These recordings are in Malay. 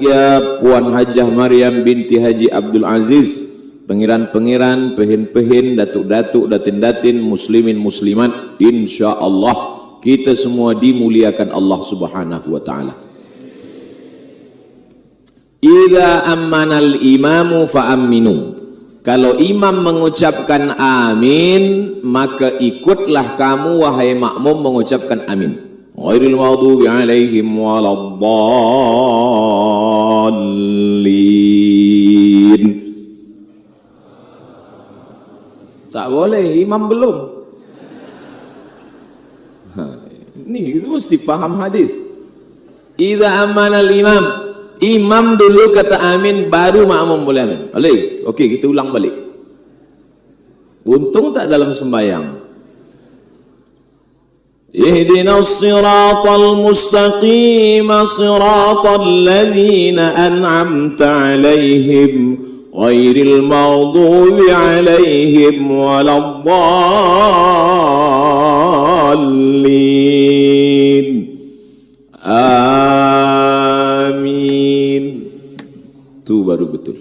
ya Puan Hajah Maryam binti Haji Abdul Aziz, pengiran-pengiran, pehin-pehin, datuk-datuk, datin-datin, muslimin muslimat, insyaallah kita semua dimuliakan Allah Subhanahu wa taala. Idza ammanal imamu fa aminu. Kalau imam mengucapkan amin, maka ikutlah kamu wahai makmum mengucapkan amin. Ghairil maghdubi alaihim waladdallin. Tak boleh, imam belum. Ini itu mesti paham hadis. Idza amanal imam, imam dulu kata amin, baru makmum boleh amin. Boleh? Okey, kita ulang balik. Untung tak dalam sembahyang. Ihdinas siratal mustaqim, siratal ladzina an'amta 'alaihim ghairil maghdubi 'alaihim waladdallin. Amin. Itu baru betul.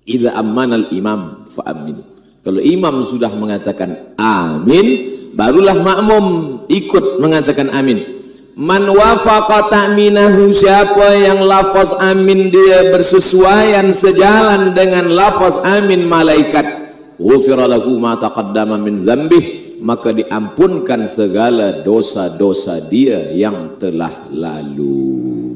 Idza ammanal imam fa aminu. Kalau imam sudah mengatakan amin, barulah makmum ikut mengatakan amin. Man wafaqa ta'minahu, siapa yang lafaz amin dia bersesuaian sejalan dengan lafaz amin malaikat, ghufira lahu ma taqaddama min dzambih, maka diampunkan segala dosa-dosa dia yang telah lalu.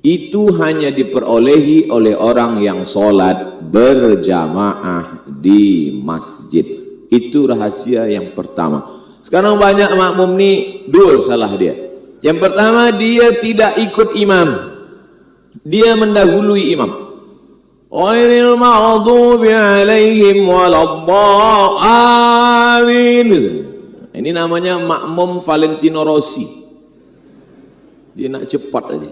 Itu hanya diperolehi oleh orang yang sholat berjamaah di masjid. Itu rahasia yang pertama. Sekarang banyak makmum ni dua salah dia. Yang pertama, dia tidak ikut imam, dia mendahului imam. Ghairil maghdubi alaihim waladdallin. Ini namanya makmum Valentino Rossi. Dia nak cepat aja.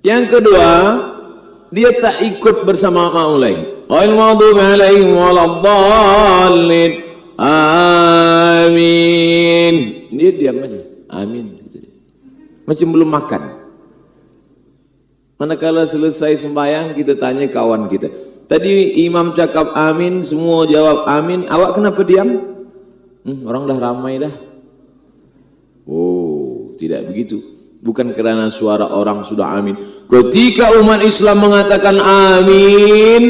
Yang kedua, dia tak ikut bersama makmum lain. Ghairil maghdubi alaihim waladdallin. Amin. Dia diam aja. Amin. Macam belum makan. Manakala selesai sembahyang, kita tanya kawan kita, tadi imam cakap amin, semua jawab amin, awak kenapa diam? Orang dah ramai dah. Oh, tidak begitu. Bukan kerana suara orang sudah amin. Ketika umat Islam mengatakan amin,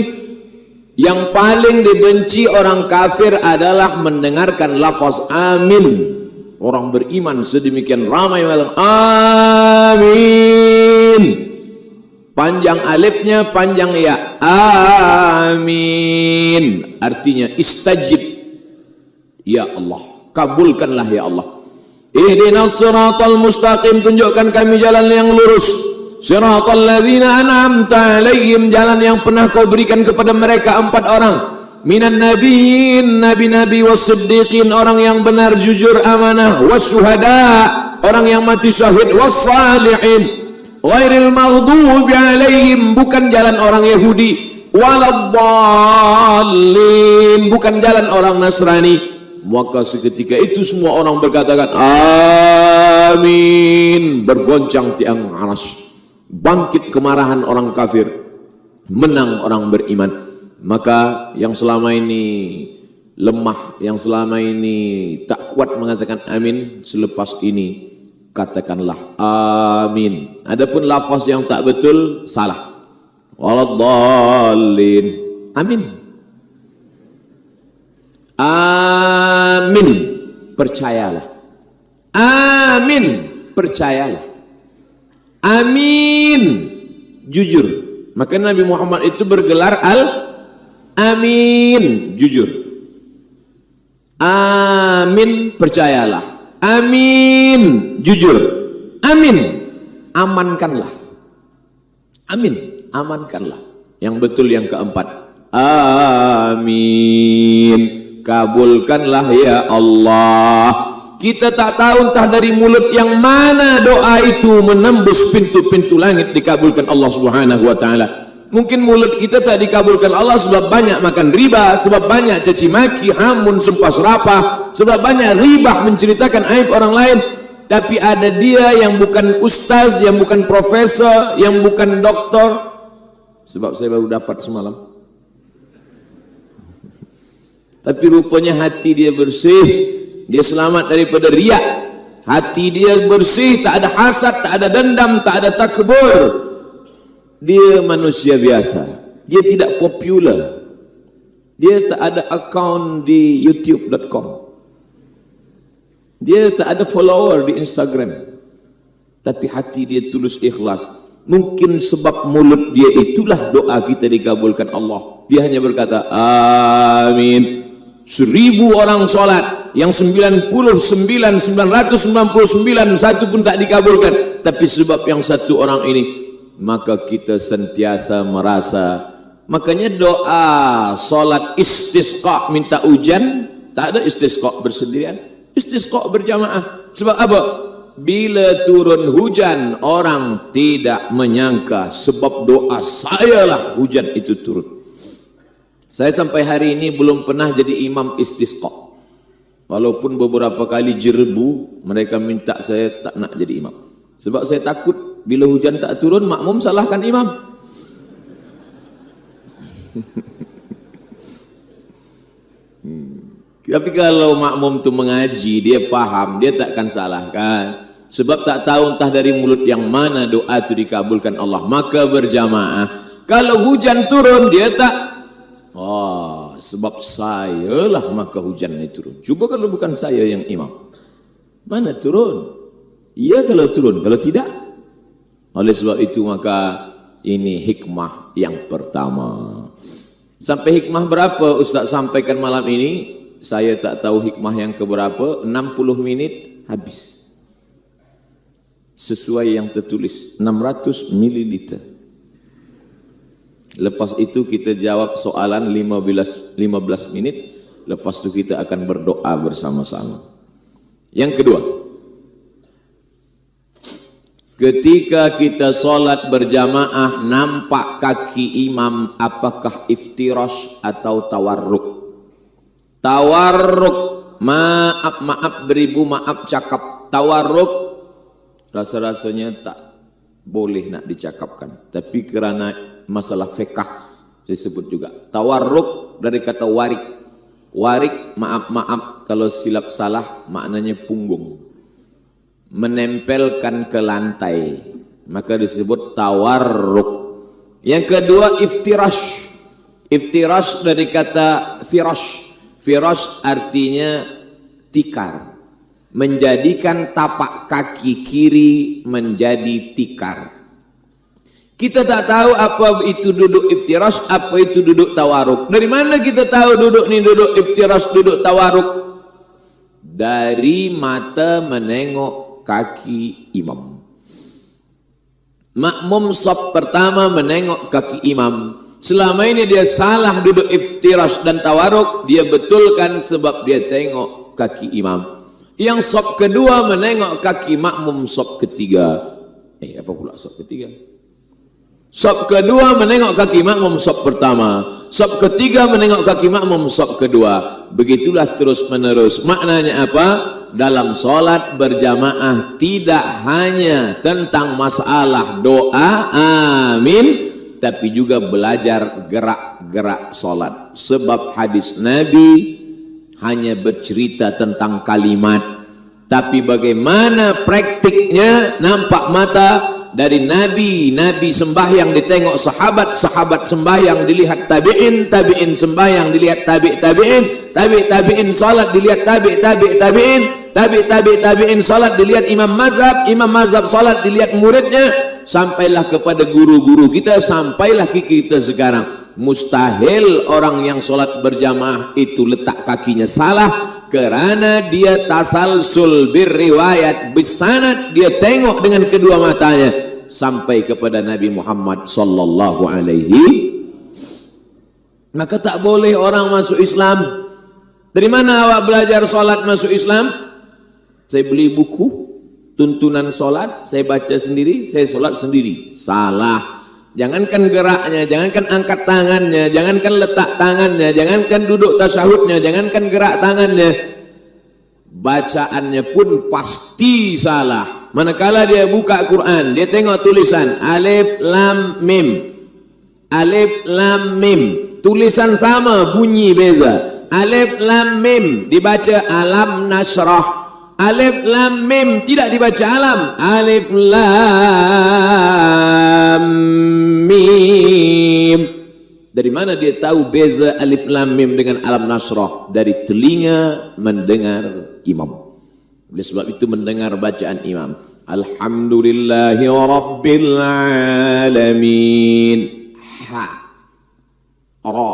yang paling dibenci orang kafir adalah mendengarkan lafaz amin. Orang beriman sedemikian ramai mengatakan amin. Panjang alifnya, panjang ya. Amin. Artinya istajib. Ya Allah, kabulkanlah ya Allah. Ihdinas siratal mustaqim, tunjukkan kami jalan yang lurus. Siratal ladzina an'amta 'alaihim, jalan yang pernah kau berikan kepada mereka 4 orang. Minan nabiyyin, nabi-nabi, was-siddiqin, orang yang benar, jujur, amanah, was-syuhada, orang yang mati syahid, was-salihin. Ghairil maghdubi 'alaihim, bukan jalan orang Yahudi, waladdallin, bukan jalan orang Nasrani. Maka seketika itu semua orang berkatakan amin. Bergoncang tiang arsy. Bangkit kemarahan orang kafir, menang orang beriman. Maka yang selama ini lemah, yang selama ini tak kuat mengatakan amin, selepas ini katakanlah amin. Adapun lafaz yang tak betul, salah. Waladdallin. Amin. Amin. Percayalah. Amin. Percayalah. Amin. Jujur. Maka Nabi Muhammad itu bergelar Amin, jujur. Amin, percayalah. Amin, jujur. Amin, amankanlah. Amin, amankanlah. Yang betul yang keempat. Amin, kabulkanlah ya Allah. Kita tak tahu entah dari mulut yang mana doa itu menembus pintu-pintu langit dikabulkan Allah Subhanahu wa taala. Mungkin mulut kita tak dikabulkan Allah sebab banyak makan riba, sebab banyak caci maki, hamun, sumpah serapah, sebab banyak ribah menceritakan aib orang lain. tapi ada dia yang bukan ustaz, yang bukan profesor, yang bukan doktor. Sebab saya baru dapat semalam. Tapi rupanya hati dia bersih, dia selamat daripada riak. Hati dia bersih, tak ada hasad, tak ada dendam, tak ada takbur. Dia manusia biasa, dia tidak popular. Dia tak ada akaun di youtube.com. Dia tak ada follower di Instagram. Tapi hati dia tulus ikhlas. Mungkin sebab mulut dia itulah doa kita dikabulkan Allah. Dia hanya berkata amin. 1000 orang solat, yang 99,999 satu pun tak dikabulkan, tapi sebab yang satu orang ini, maka kita sentiasa merasa. Makanya doa solat istisqa minta hujan, tak ada istisqa bersendirian, istisqa berjamaah. Sebab apa? Bila turun hujan, orang tidak menyangka sebab doa saya lah hujan itu turun. Saya sampai hari ini belum pernah jadi imam istisqa. Walaupun beberapa kali jerbu, mereka minta saya tak nak jadi imam. Sebab saya takut bila hujan tak turun, makmum salahkan imam. Tapi kalau makmum tu mengaji, dia faham, dia takkan salahkan. Sebab tak tahu entah dari mulut yang mana doa itu dikabulkan Allah. Maka berjamaah. Kalau hujan turun, dia tak, sebab saya lah maka hujan ini turun. Cuba kalau bukan saya yang imam, mana turun? Iya kalau turun, kalau tidak. Oleh sebab itu maka ini hikmah yang pertama. Sampai hikmah berapa Ustaz sampaikan malam ini? Saya tak tahu hikmah yang keberapa. 60 menit habis. Sesuai yang tertulis 600 ml. Lepas itu kita jawab soalan 15 menit. Lepas itu kita akan berdoa bersama-sama. Yang kedua, ketika kita solat berjamaah nampak kaki imam, apakah iftirash atau tawarruk? Tawarruk, maaf beribu maaf cakap. Tawarruk rasa-rasanya tak boleh nak dicakapkan. Tapi kerana masalah fiqh saya sebut juga. Tawarruk dari kata warik. Warik, maaf kalau silap salah, maknanya punggung. Menempelkan ke lantai, maka disebut tawarruk. Yang kedua iftirash. Iftirash dari kata firash. Firash artinya tikar, menjadikan tapak kaki kiri menjadi tikar. Kita tak tahu apa itu duduk iftirash, apa itu duduk tawarruk. Dari mana kita tahu duduk ni duduk iftirash, duduk tawarruk? Dari mata menengok kaki imam. Makmum shaf pertama menengok kaki imam. Selama ini dia salah duduk iftirash dan tawarruk, dia betulkan sebab dia tengok kaki imam. Yang shaf kedua menengok kaki makmum shaf ketiga. Apa pula shaf ketiga? Shaf kedua menengok kaki makmum shaf pertama. Shaf ketiga menengok kaki makmum shaf kedua. Begitulah terus menerus. Maknanya apa? Dalam solat berjamaah tidak hanya tentang masalah doa amin, tapi juga belajar gerak-gerak solat. Sebab hadis Nabi hanya bercerita tentang kalimat, tapi bagaimana praktiknya nampak mata. Dari Nabi sembahyang ditengok sahabat, sahabat sembahyang dilihat tabi'in, tabi'in sembahyang dilihat tabi'in, tabi'in salat dilihat tabi'in, tabi'in salat dilihat imam mazhab salat dilihat muridnya, sampailah kepada guru-guru kita, sampailah kita sekarang. Mustahil orang yang solat berjamaah itu letak kakinya salah, kerana dia tasalsul birriwayat bisanad, dia tengok dengan kedua matanya sampai kepada Nabi Muhammad sallallahu alaihi. Maka tak boleh orang masuk Islam. Dari mana awak belajar solat masuk Islam? Saya beli buku tuntunan solat, saya baca sendiri, saya solat sendiri. Salah. Jangankan geraknya, jangankan angkat tangannya, jangankan letak tangannya, jangankan duduk tasyahudnya, jangankan gerak tangannya. bacaannya pun pasti salah. Manakala dia buka Quran, dia tengok tulisan alif lam mim, alif lam mim, tulisan sama, bunyi beza. Alif lam mim dibaca alam nasrah, alif lam mim tidak dibaca alam, alif lam mim. Dari mana dia tahu beza alif lam mim dengan alam nasrah? Dari telinga mendengar imam. Oleh sebab itu mendengar bacaan imam, alhamdulillahi rabbil alamin, ha, ra,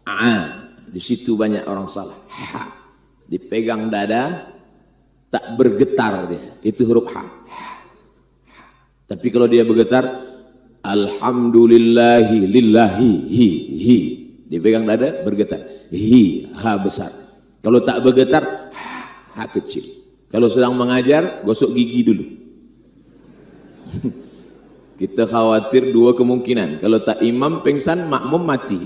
a. Di situ banyak orang salah. Ha, dipegang dada, tak bergetar dia, itu huruf ha. Tapi kalau dia bergetar, alhamdulillahi lillahi hi, dipegang dada bergetar, hi, ha besar. Kalau tak bergetar, ha kecil. Kalau sedang mengajar, gosok gigi dulu. Kita khawatir dua kemungkinan, kalau tak imam pingsan, makmum mati.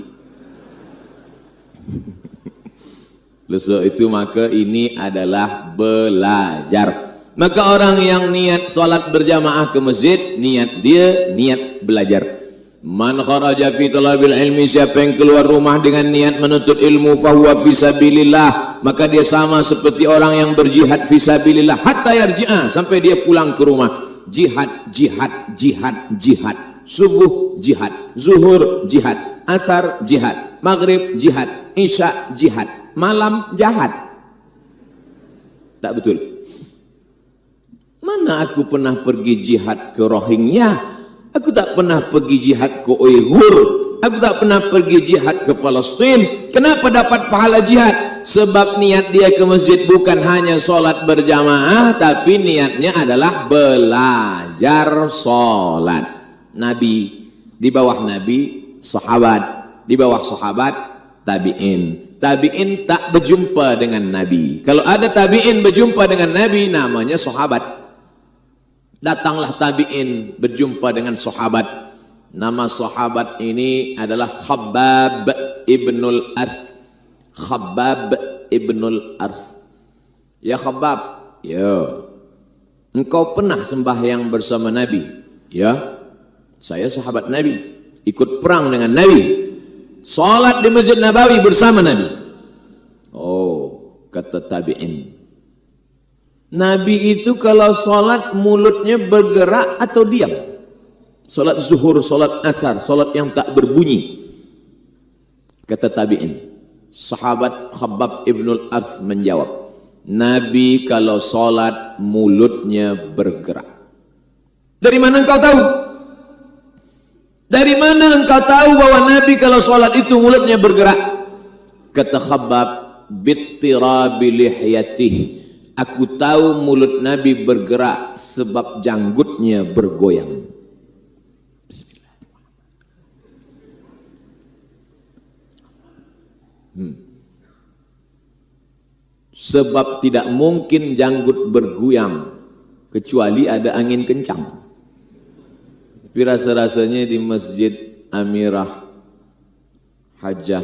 Sebab itu maka ini adalah belajar. Maka orang yang niat solat berjamaah ke masjid, niat dia niat belajar. Man kharaja fi talabil ilmi, siapa yang keluar rumah dengan niat menuntut ilmu, fahuwa fi sabilillah, maka dia sama seperti orang yang berjihad fi sabilillah hatta yarji'a, sampai dia pulang ke rumah. Jihad, jihad, jihad, jihad. Subuh jihad, zuhur jihad, asar jihad, maghrib jihad, isya jihad, malam jahat. Tak betul. Mana aku pernah pergi jihad ke Rohingya? Aku tak pernah pergi jihad ke Uyghur. Aku tak pernah pergi jihad ke Palestin. Kenapa dapat pahala jihad? Sebab niat dia ke masjid bukan hanya solat berjamaah, tapi niatnya adalah belajar solat. Nabi, di bawah Nabi, sahabat, di bawah sahabat, tabi'in. Tabi'in tak berjumpa dengan Nabi. Kalau ada tabi'in berjumpa dengan Nabi, namanya sahabat. Datanglah tabi'in berjumpa dengan sahabat. Nama sahabat ini adalah Khabbab ibnul Arth. Khabbab ibnul Arth. Ya Khabbab, ya, engkau pernah sembahyang bersama Nabi? Ya, saya sahabat Nabi, ikut perang dengan Nabi, salat di Masjid Nabawi bersama Nabi. Oh, kata tabi'in, Nabi itu kalau salat mulutnya bergerak atau diam? Salat zuhur, salat asar, salat yang tak berbunyi. Kata tabi'in, sahabat Khabbab ibnul Arth menjawab, Nabi kalau salat mulutnya bergerak. Dari mana engkau tahu? Dari mana engkau tahu bahwa Nabi kalau salat itu mulutnya bergerak? Kata Khabbab, bittirabi lihyatih, aku tahu mulut Nabi bergerak sebab janggutnya bergoyang. Sebab tidak mungkin janggut bergoyang kecuali ada angin kencang. Tapi rasa-rasanya di Masjid Amirah Hajjah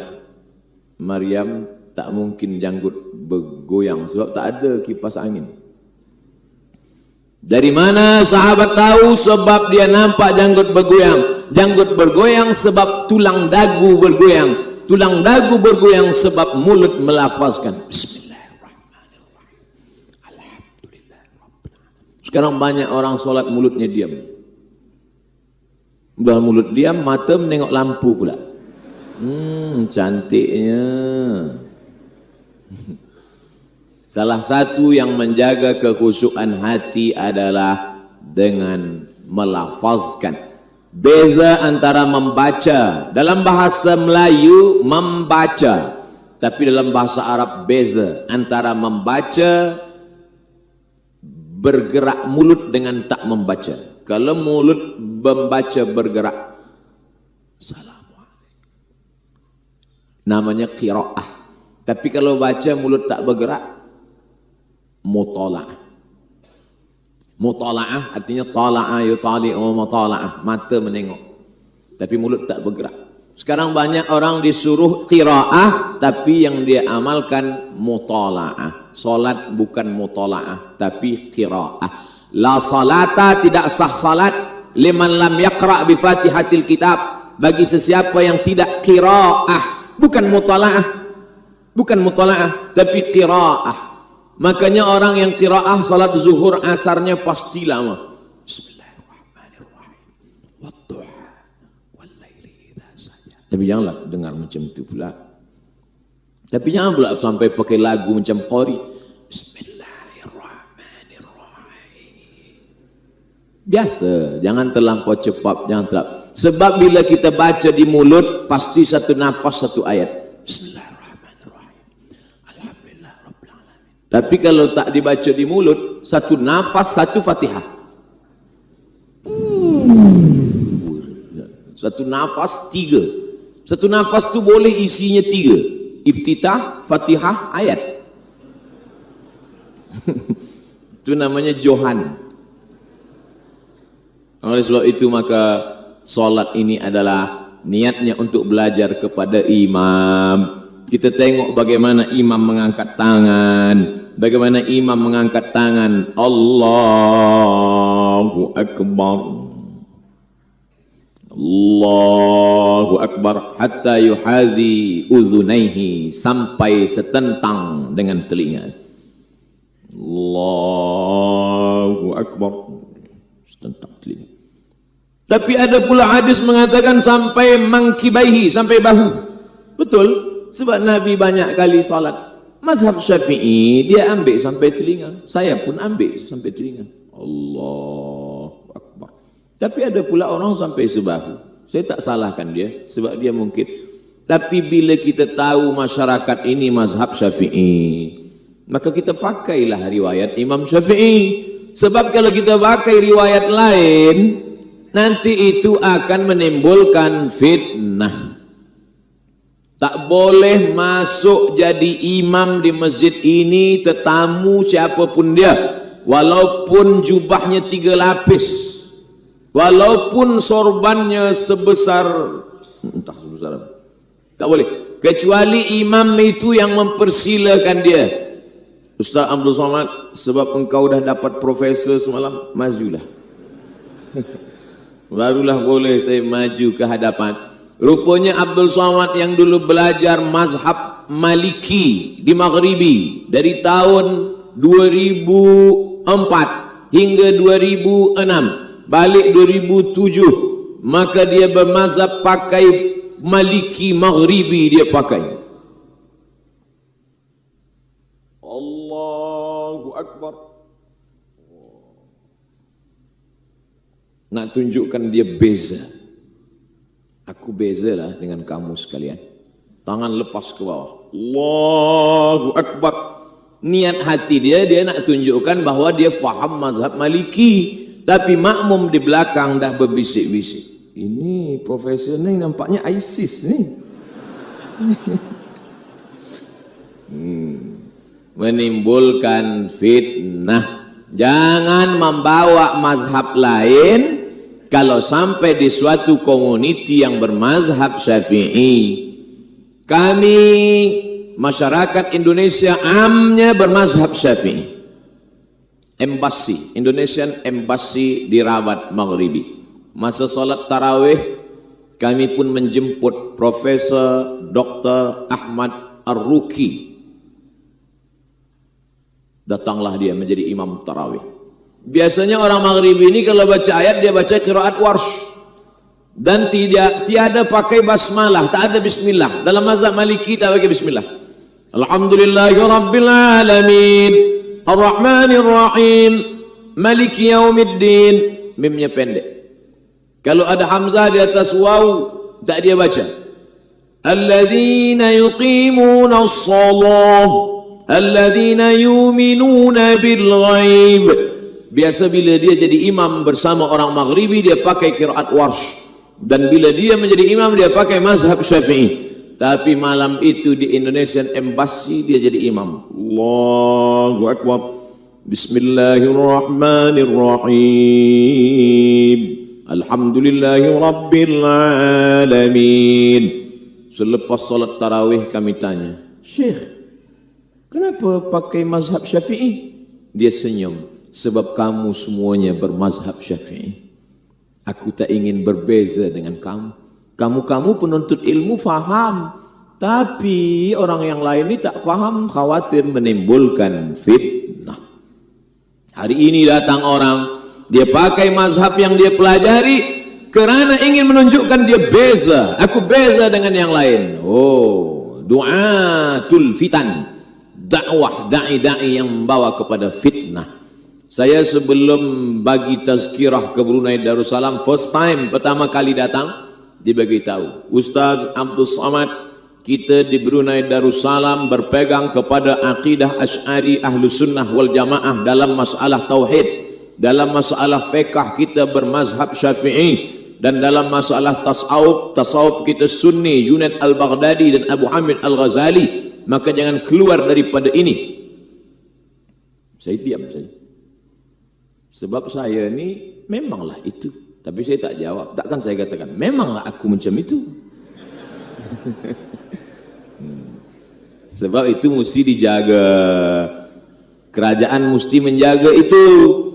Maryam tak mungkin janggut bergoyang sebab tak ada kipas angin. Dari mana sahabat tahu? Sebab dia nampak janggut bergoyang. Janggut bergoyang sebab tulang dagu bergoyang. Tulang dagu bergoyang sebab mulut melafazkan Bismillahirrahmanirrahim, Alhamdulillah. Sekarang banyak orang solat mulutnya diam. Udah mulut diam, mata menengok lampu pula. Cantiknya. Salah satu yang menjaga kekhusyukan hati adalah dengan melafazkan. Beza antara membaca, dalam bahasa Melayu membaca, tapi dalam bahasa Arab beza antara membaca bergerak mulut dengan tak membaca. Kalau mulut membaca bergerak, Assalamualaikum, namanya qiraah. Tapi kalau baca mulut tak bergerak, mutala'ah. Mutala'ah artinya tala'a yutali'u mutala'ah, mata menengok tapi mulut tak bergerak. Sekarang banyak orang disuruh qiraah tapi yang dia amalkan mutalaah. Salat bukan mutalaah tapi qiraah. La salata, tidak sah salat liman lam yaqra bi Fatihatil Kitab, bagi sesiapa yang tidak qiraah, bukan mutalaah. Bukan mutalaah tapi qiraah. Makanya orang yang qiraah salat zuhur asarnya pasti lama. Bismillahirrahmanirrahim. Wadduha wallaili idza saja. Tapi janganlah dengar macam itu pula. Tapi jangan pula sampai pakai lagu macam qari. Bismillahirrahmanirrahim. Biasa, jangan terlampau cepat, jangan terlampau. Sebab bila kita baca di mulut pasti satu nafas satu ayat. Bismillahirrahmanirrahim. Tapi kalau tak dibaca di mulut, satu nafas, satu Fatihah. Satu nafas, tiga. Satu nafas tu boleh isinya tiga. Iftitah, Fatihah, ayat. Itu namanya Johan. Oleh sebab itu maka solat ini adalah niatnya untuk belajar kepada imam. Kita tengok bagaimana imam mengangkat tangan. Bagaimana imam mengangkat tangan. Allahu Akbar. Allahu Akbar. Hatta yuhadhi uzunaihi. Sampai setentang dengan telinga. Allahu Akbar. Setentang telinga. Tapi ada pula hadis mengatakan sampai mangkibaihi. Sampai bahu. Betul. Sebab Nabi banyak kali salat. Mazhab Syafi'i dia ambil sampai telinga. Saya pun ambil sampai telinga. Allahu Akbar. Tapi ada pula orang sampai sebahu. Saya tak salahkan dia sebab dia mungkin. Tapi bila kita tahu masyarakat ini mazhab Syafi'i, maka kita pakailah riwayat Imam Syafi'i. Sebab kalau kita pakai riwayat lain, nanti itu akan menimbulkan fitnah. Tak boleh masuk jadi imam di masjid ini tetamu siapapun dia, walaupun jubahnya 3 lapis, walaupun sorbannya sebesar entah sebesar apa, tak boleh, kecuali imam itu yang mempersilakan dia. Ustaz Abdul Somad, sebab engkau dah dapat profesor semalam, majulah. Barulah boleh saya maju ke hadapan. Rupanya Abdul Somad yang dulu belajar mazhab Maliki di Maghribi dari tahun 2004 hingga 2006, balik 2007, maka dia bermazhab pakai Maliki Maghribi, dia pakai. Allahu Akbar. Nak tunjukkan dia beza. Aku bezalah dengan kamu sekalian. Tangan lepas ke bawah. Allahu Akbar. Niat hati dia nak tunjukkan bahawa dia faham mazhab Maliki. Tapi makmum di belakang dah berbisik-bisik. Ini profesor ni nampaknya ISIS ni. Menimbulkan fitnah. Jangan membawa mazhab lain kalau sampai di suatu komuniti yang bermazhab Syafi'i. Kami masyarakat Indonesia amnya bermazhab Syafi'i. Embassy, Indonesian Embassy di Rabat Maghribi. Masa solat tarawih kami pun menjemput Profesor Dr. Ahmad Ar-Ruki. Datanglah dia menjadi imam tarawih. Biasanya orang Maghribi ini kalau baca ayat dia baca qiraat warsh dan tiada pakai basmalah, tak ada bismillah. Dalam mazhab Maliki tak pakai bismillah. Alhamdulillahirabbil alamin, arrahmanir rahim, maliki yaumiddin. Mimnya pendek. Kalau ada hamzah di atas waw tak dia baca. Alladzina yuqimuna as-shalah, alladzina yu'minuna bil ghaib. Biasa bila dia jadi imam bersama orang Maghribi dia pakai qiraat warsh, dan bila dia menjadi imam dia pakai mazhab Syafi'i. Tapi malam itu di Indonesian Embassy dia jadi imam. Allahu Akbar. Bismillahirrahmanirrahim. Alhamdulillahi Rabbil Alamin. Selepas solat tarawih kami tanya, Syekh, kenapa pakai mazhab Syafi'i? Dia senyum, sebab kamu semuanya bermazhab Syafi'i. Aku tak ingin berbeza dengan kamu. Kamu penuntut ilmu faham, tapi orang yang lain ini tak faham, khawatir menimbulkan fitnah. Hari ini datang orang, dia pakai mazhab yang dia pelajari kerana ingin menunjukkan dia beza. Aku beza dengan yang lain. Oh, du'atul fitan, dakwah da'i-da'i yang membawa kepada fitnah. Saya sebelum bagi tazkirah ke Brunei Darussalam, first time, pertama kali datang, dibagi tahu, Ustaz Abdul Samad, kita di Brunei Darussalam berpegang kepada akidah Asy'ari Ahlus Sunnah wal Jamaah dalam masalah tauhid, dalam masalah fiqh kita bermazhab Syafi'i, dan dalam masalah tasawuf kita Sunni, Junaid Al-Baghdadi dan Abu Hamid Al-Ghazali. Maka jangan keluar daripada ini. Saya diam saja, sebab saya ni memanglah itu. Tapi saya tak jawab. Takkan saya katakan, memanglah aku macam itu. Sebab itu mesti dijaga. Kerajaan mesti menjaga itu.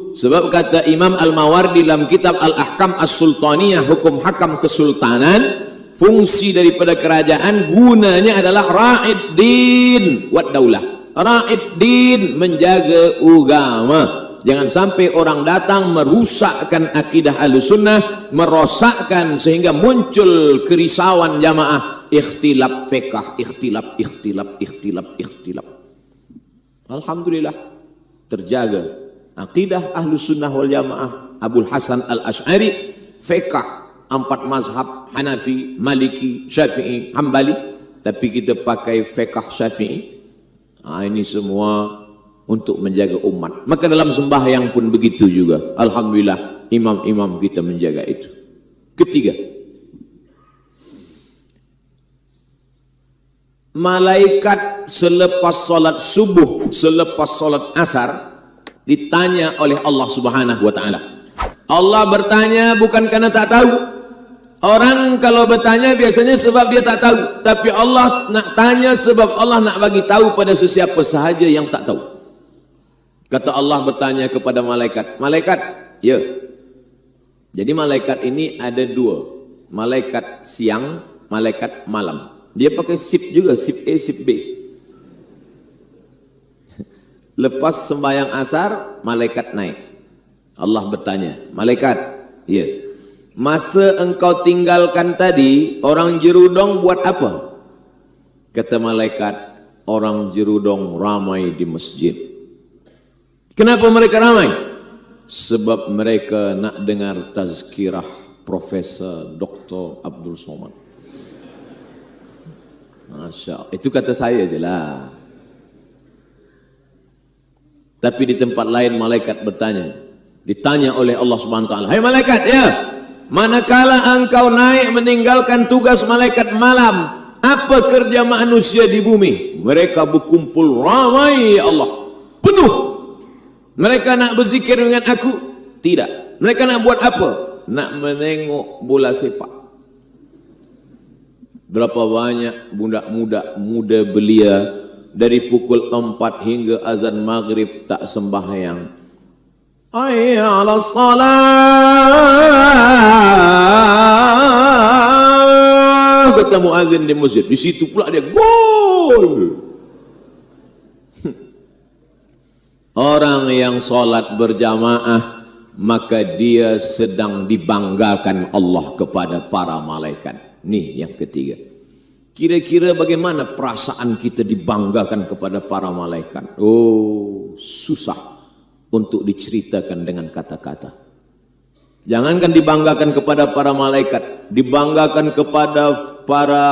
Sebab kata Imam Al-Mawardi dalam kitab Al-Ahkam As-Sultaniyah, hukum hakam kesultanan, fungsi daripada kerajaan gunanya adalah ra'id din wa daulah. Ra'id din, menjaga agama. Jangan sampai orang datang merusakkan akidah Ahlussunnah, merosakkan sehingga muncul kerisauan jamaah, ikhtilaf fiqh, ikhtilaf. Alhamdulillah terjaga akidah Ahlussunnah wal Jamaah Abul Hasan Al-Asy'ari, fiqh 4 mazhab, Hanafi, Maliki, Syafi'i, Hambali, tapi kita pakai fiqh Syafi'i. Ini semua untuk menjaga umat. Maka dalam sembahyang pun begitu juga. Alhamdulillah imam-imam kita menjaga itu. Ketiga, malaikat selepas solat subuh, selepas solat asar ditanya oleh Allah Subhanahu wa taala. Allah bertanya bukan karena tak tahu. Orang kalau bertanya biasanya sebab dia tak tahu, tapi Allah nak tanya sebab Allah nak bagi tahu pada sesiapa sahaja yang tak tahu. Kata Allah bertanya kepada malaikat, malaikat, ya. Jadi malaikat ini ada 2, malaikat siang, malaikat malam. Dia pakai sip juga, sip A, sip B. Lepas sembahyang asar, malaikat naik. Allah bertanya, malaikat, ya. Masa engkau tinggalkan tadi, orang Jerudong buat apa? Kata malaikat, orang Jerudong ramai di masjid. Kenapa mereka ramai? Sebab mereka nak dengar tazkirah Profesor Dr. Abdul Somad. Masya Allah. Itu kata saya je lah. Tapi di tempat lain malaikat bertanya, ditanya oleh Allah Subhanahu wa taala, "Hai malaikat, ya, manakala engkau naik meninggalkan tugas malaikat malam, apa kerja manusia di bumi?" Mereka berkumpul ramai, ya Allah, penuh. Mereka nak berzikir dengan aku? Tidak. Mereka nak buat apa? Nak menengok bola sepak. Berapa banyak budak-budak muda belia dari pukul 4 hingga azan maghrib tak sembahyang. Hayya 'alas salah, kata muazin di masjid. Di situ pula dia gol. Orang yang solat berjamaah, maka dia sedang dibanggakan Allah kepada para malaikat. Nih yang ketiga. Kira-kira bagaimana perasaan kita dibanggakan kepada para malaikat? Oh, susah untuk diceritakan dengan kata-kata. Jangankan dibanggakan kepada para malaikat, dibanggakan kepada para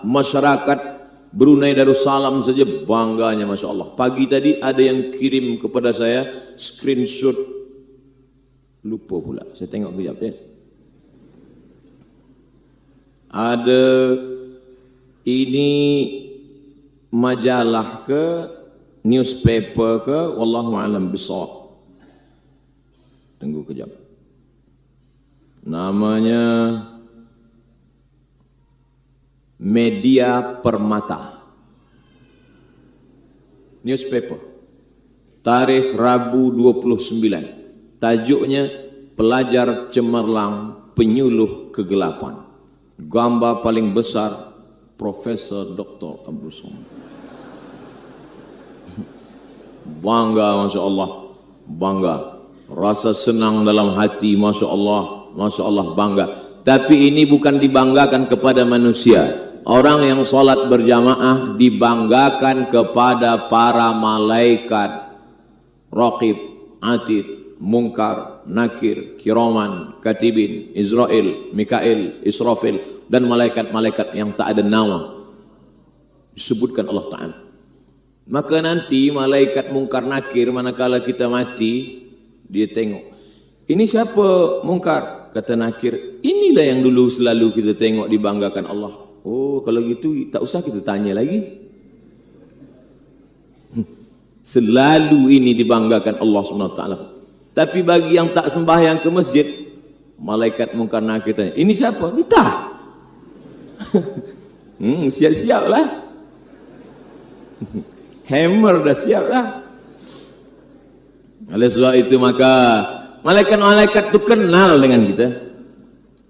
masyarakat Brunei Darussalam saja bangganya, Masya Allah. Pagi tadi ada yang kirim kepada saya screenshot, lupa pula, saya tengok kejap ya. Ada ini majalah ke, newspaper ke, wallahu a'lam bishawab. Tunggu kejap. namanya Media Permata, newspaper, tarikh Rabu 29, tajuknya Pelajar Cemerlang Penyuluh Kegelapan, gambar paling besar Profesor Dr. Abdul Somad. Bangga, Masya Allah, bangga, rasa senang dalam hati, Masya Allah, bangga. Tapi ini bukan dibanggakan kepada manusia. Orang yang sholat berjamaah dibanggakan kepada para malaikat, Raqib, Atid, Munkar, Nakir, Kiraman, Katibin, Israel, Mikail, Israfil, dan malaikat-malaikat yang tak ada nama disebutkan Allah Ta'ala. Maka nanti malaikat Munkar Nakir manakala kita mati, dia tengok, ini siapa Munkar? Kata Nakir, inilah yang dulu selalu kita tengok dibanggakan Allah. Oh, kalau gitu tak usah kita tanya lagi. Selalu ini dibanggakan Allah SWT. Tapi bagi yang tak sembahyang ke masjid, malaikat Munkar Nakir tanya, ini siapa? Entah. Siap-siap lah. Hammer dah siap lah. Oleh sebab itu maka malaikat-malaikat itu kenal dengan kita.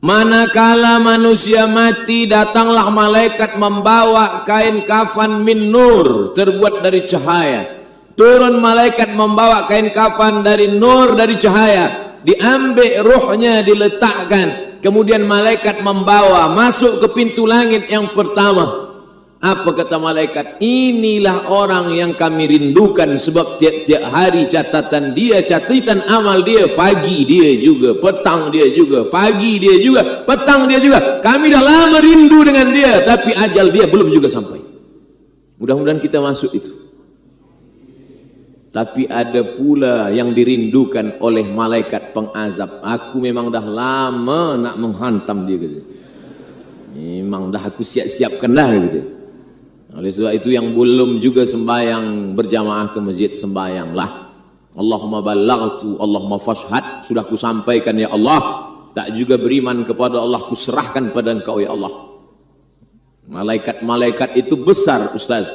Manakala manusia mati, datanglah malaikat membawa kain kafan min nur, terbuat dari cahaya. Turun malaikat membawa kain kafan dari nur, dari cahaya. Diambil ruhnya, diletakkan. Kemudian malaikat membawa masuk ke pintu langit yang pertama. Apa kata malaikat? Inilah orang yang kami rindukan, sebab tiap-tiap hari catatan dia, catatan amal dia, pagi dia juga, petang dia juga, pagi dia juga, petang dia juga. Kami dah lama rindu dengan dia, tapi ajal dia belum juga sampai. Mudah-mudahan kita masuk itu. Tapi ada pula yang dirindukan oleh malaikat pengazab. Aku memang dah lama nak menghantam dia, gitu. Memang dah aku siap-siapkan dah, gitu. Oleh sebab itu yang belum juga sembahyang berjamaah ke masjid, sembahyanglah. Allahumma ballaghtu, Allahumma fashhad, sudah ku sampaikan ya Allah. Tak juga beriman kepada Allah, ku serahkan pada Engkau ya Allah. Malaikat-malaikat itu besar, Ustaz.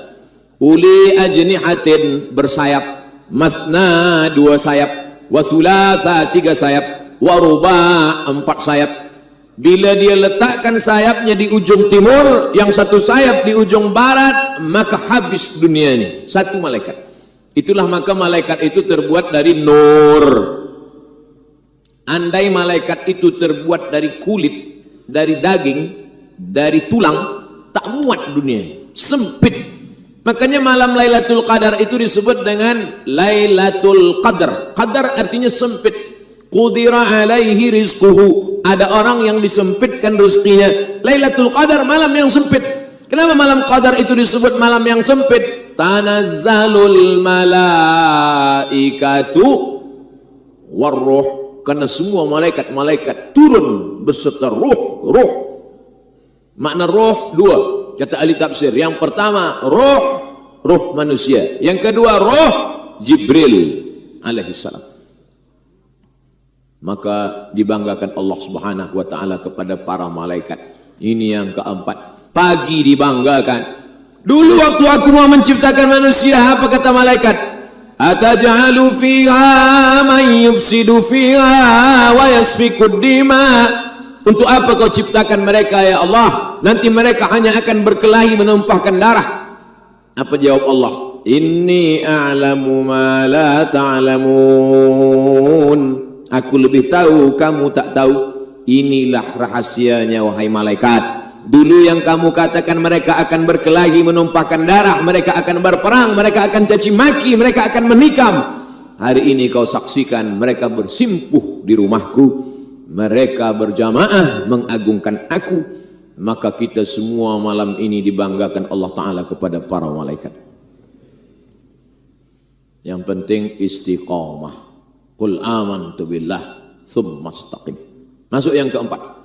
Uli ajnihatin, bersayap, masna, 2 sayap, wasulasa, 3 sayap, waruba, 4 sayap. Bila dia letakkan sayapnya di ujung timur, yang satu sayap di ujung barat, maka habis dunia ini. Satu malaikat. Itulah maka malaikat itu terbuat dari nur. Andai malaikat itu terbuat dari kulit, dari daging, dari tulang, tak muat dunia ini. Sempit. Makanya malam Lailatul Qadar itu disebut dengan Lailatul Qadar. Qadar artinya sempit. Qudira alaihi rizquhu. Ada orang yang disempitkan rezekinya. Lailatul Qadar, malam yang sempit. Kenapa malam Qadar itu disebut malam yang sempit? Tanazzalul malaikatu warruh. Karena semua malaikat-malaikat turun beserta ruh. Makna ruh 2, kata ahli tafsir. Yang pertama ruh manusia. Yang kedua ruh Jibril alaihissalam. Maka dibanggakan Allah Subhanahu wa taala kepada para malaikat. Ini yang keempat. Pagi dibanggakan. Dulu waktu aku mau menciptakan manusia, apa kata malaikat? Ataj'alu fiha man yufsidu fiha wa yasfikud dima. Untuk apa kau ciptakan mereka ya Allah? Nanti mereka hanya akan berkelahi menumpahkan darah. Apa jawab Allah? Inni a'lamu ma la ta'lamun. Aku lebih tahu, kamu tak tahu. Inilah rahasianya wahai malaikat. Dulu yang kamu katakan mereka akan berkelahi menumpahkan darah, mereka akan berperang, mereka akan caci maki, mereka akan menikam. Hari ini kau saksikan mereka bersimpuh di rumahku, mereka berjamaah mengagungkan aku. Maka kita semua malam ini dibanggakan Allah Ta'ala kepada para malaikat. Yang penting istiqamah. Qul amantu billah tsumma istaqim. Masuk yang keempat.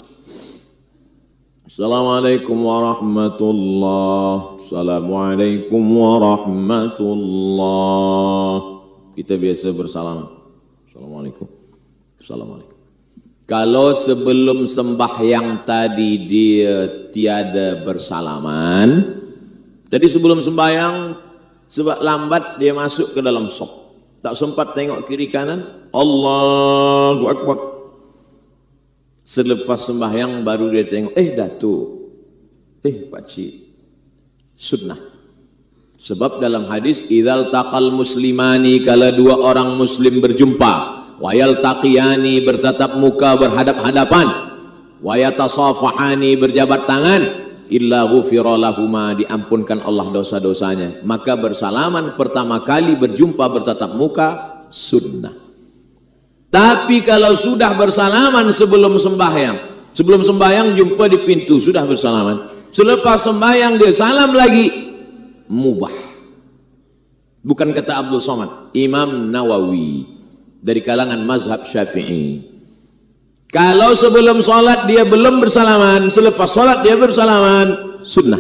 Assalamualaikum warahmatullahi. Assalamualaikum warahmatullahi. Kita biasa bersalam. Assalamualaikum. Assalamualaikum. Kalau sebelum sembahyang tadi dia tiada bersalaman, jadi sebelum sembahyang sebab lambat dia masuk ke dalam shop, tak sempat tengok kiri kanan, Allahu Akbar. Selepas sembahyang baru dia tengok, Datuk, pakcik, sunnah. Sebab dalam hadis, idzal taqal muslimani, kalau dua orang muslim berjumpa, wayal taqiyani, bertatap muka berhadap-hadapan, wayatasafahani, berjabat tangan, illa ghufira lahuma, diampunkan Allah dosa-dosanya. Maka bersalaman pertama kali berjumpa bertatap muka sunnah. Tapi kalau sudah bersalaman sebelum sembahyang jumpa di pintu sudah bersalaman, selepas sembahyang dia salam lagi, mubah. Bukan kata Abdul Somad, Imam Nawawi dari kalangan mazhab Syafi'i. Kalau sebelum sholat dia belum bersalaman, selepas sholat dia bersalaman, sunnah.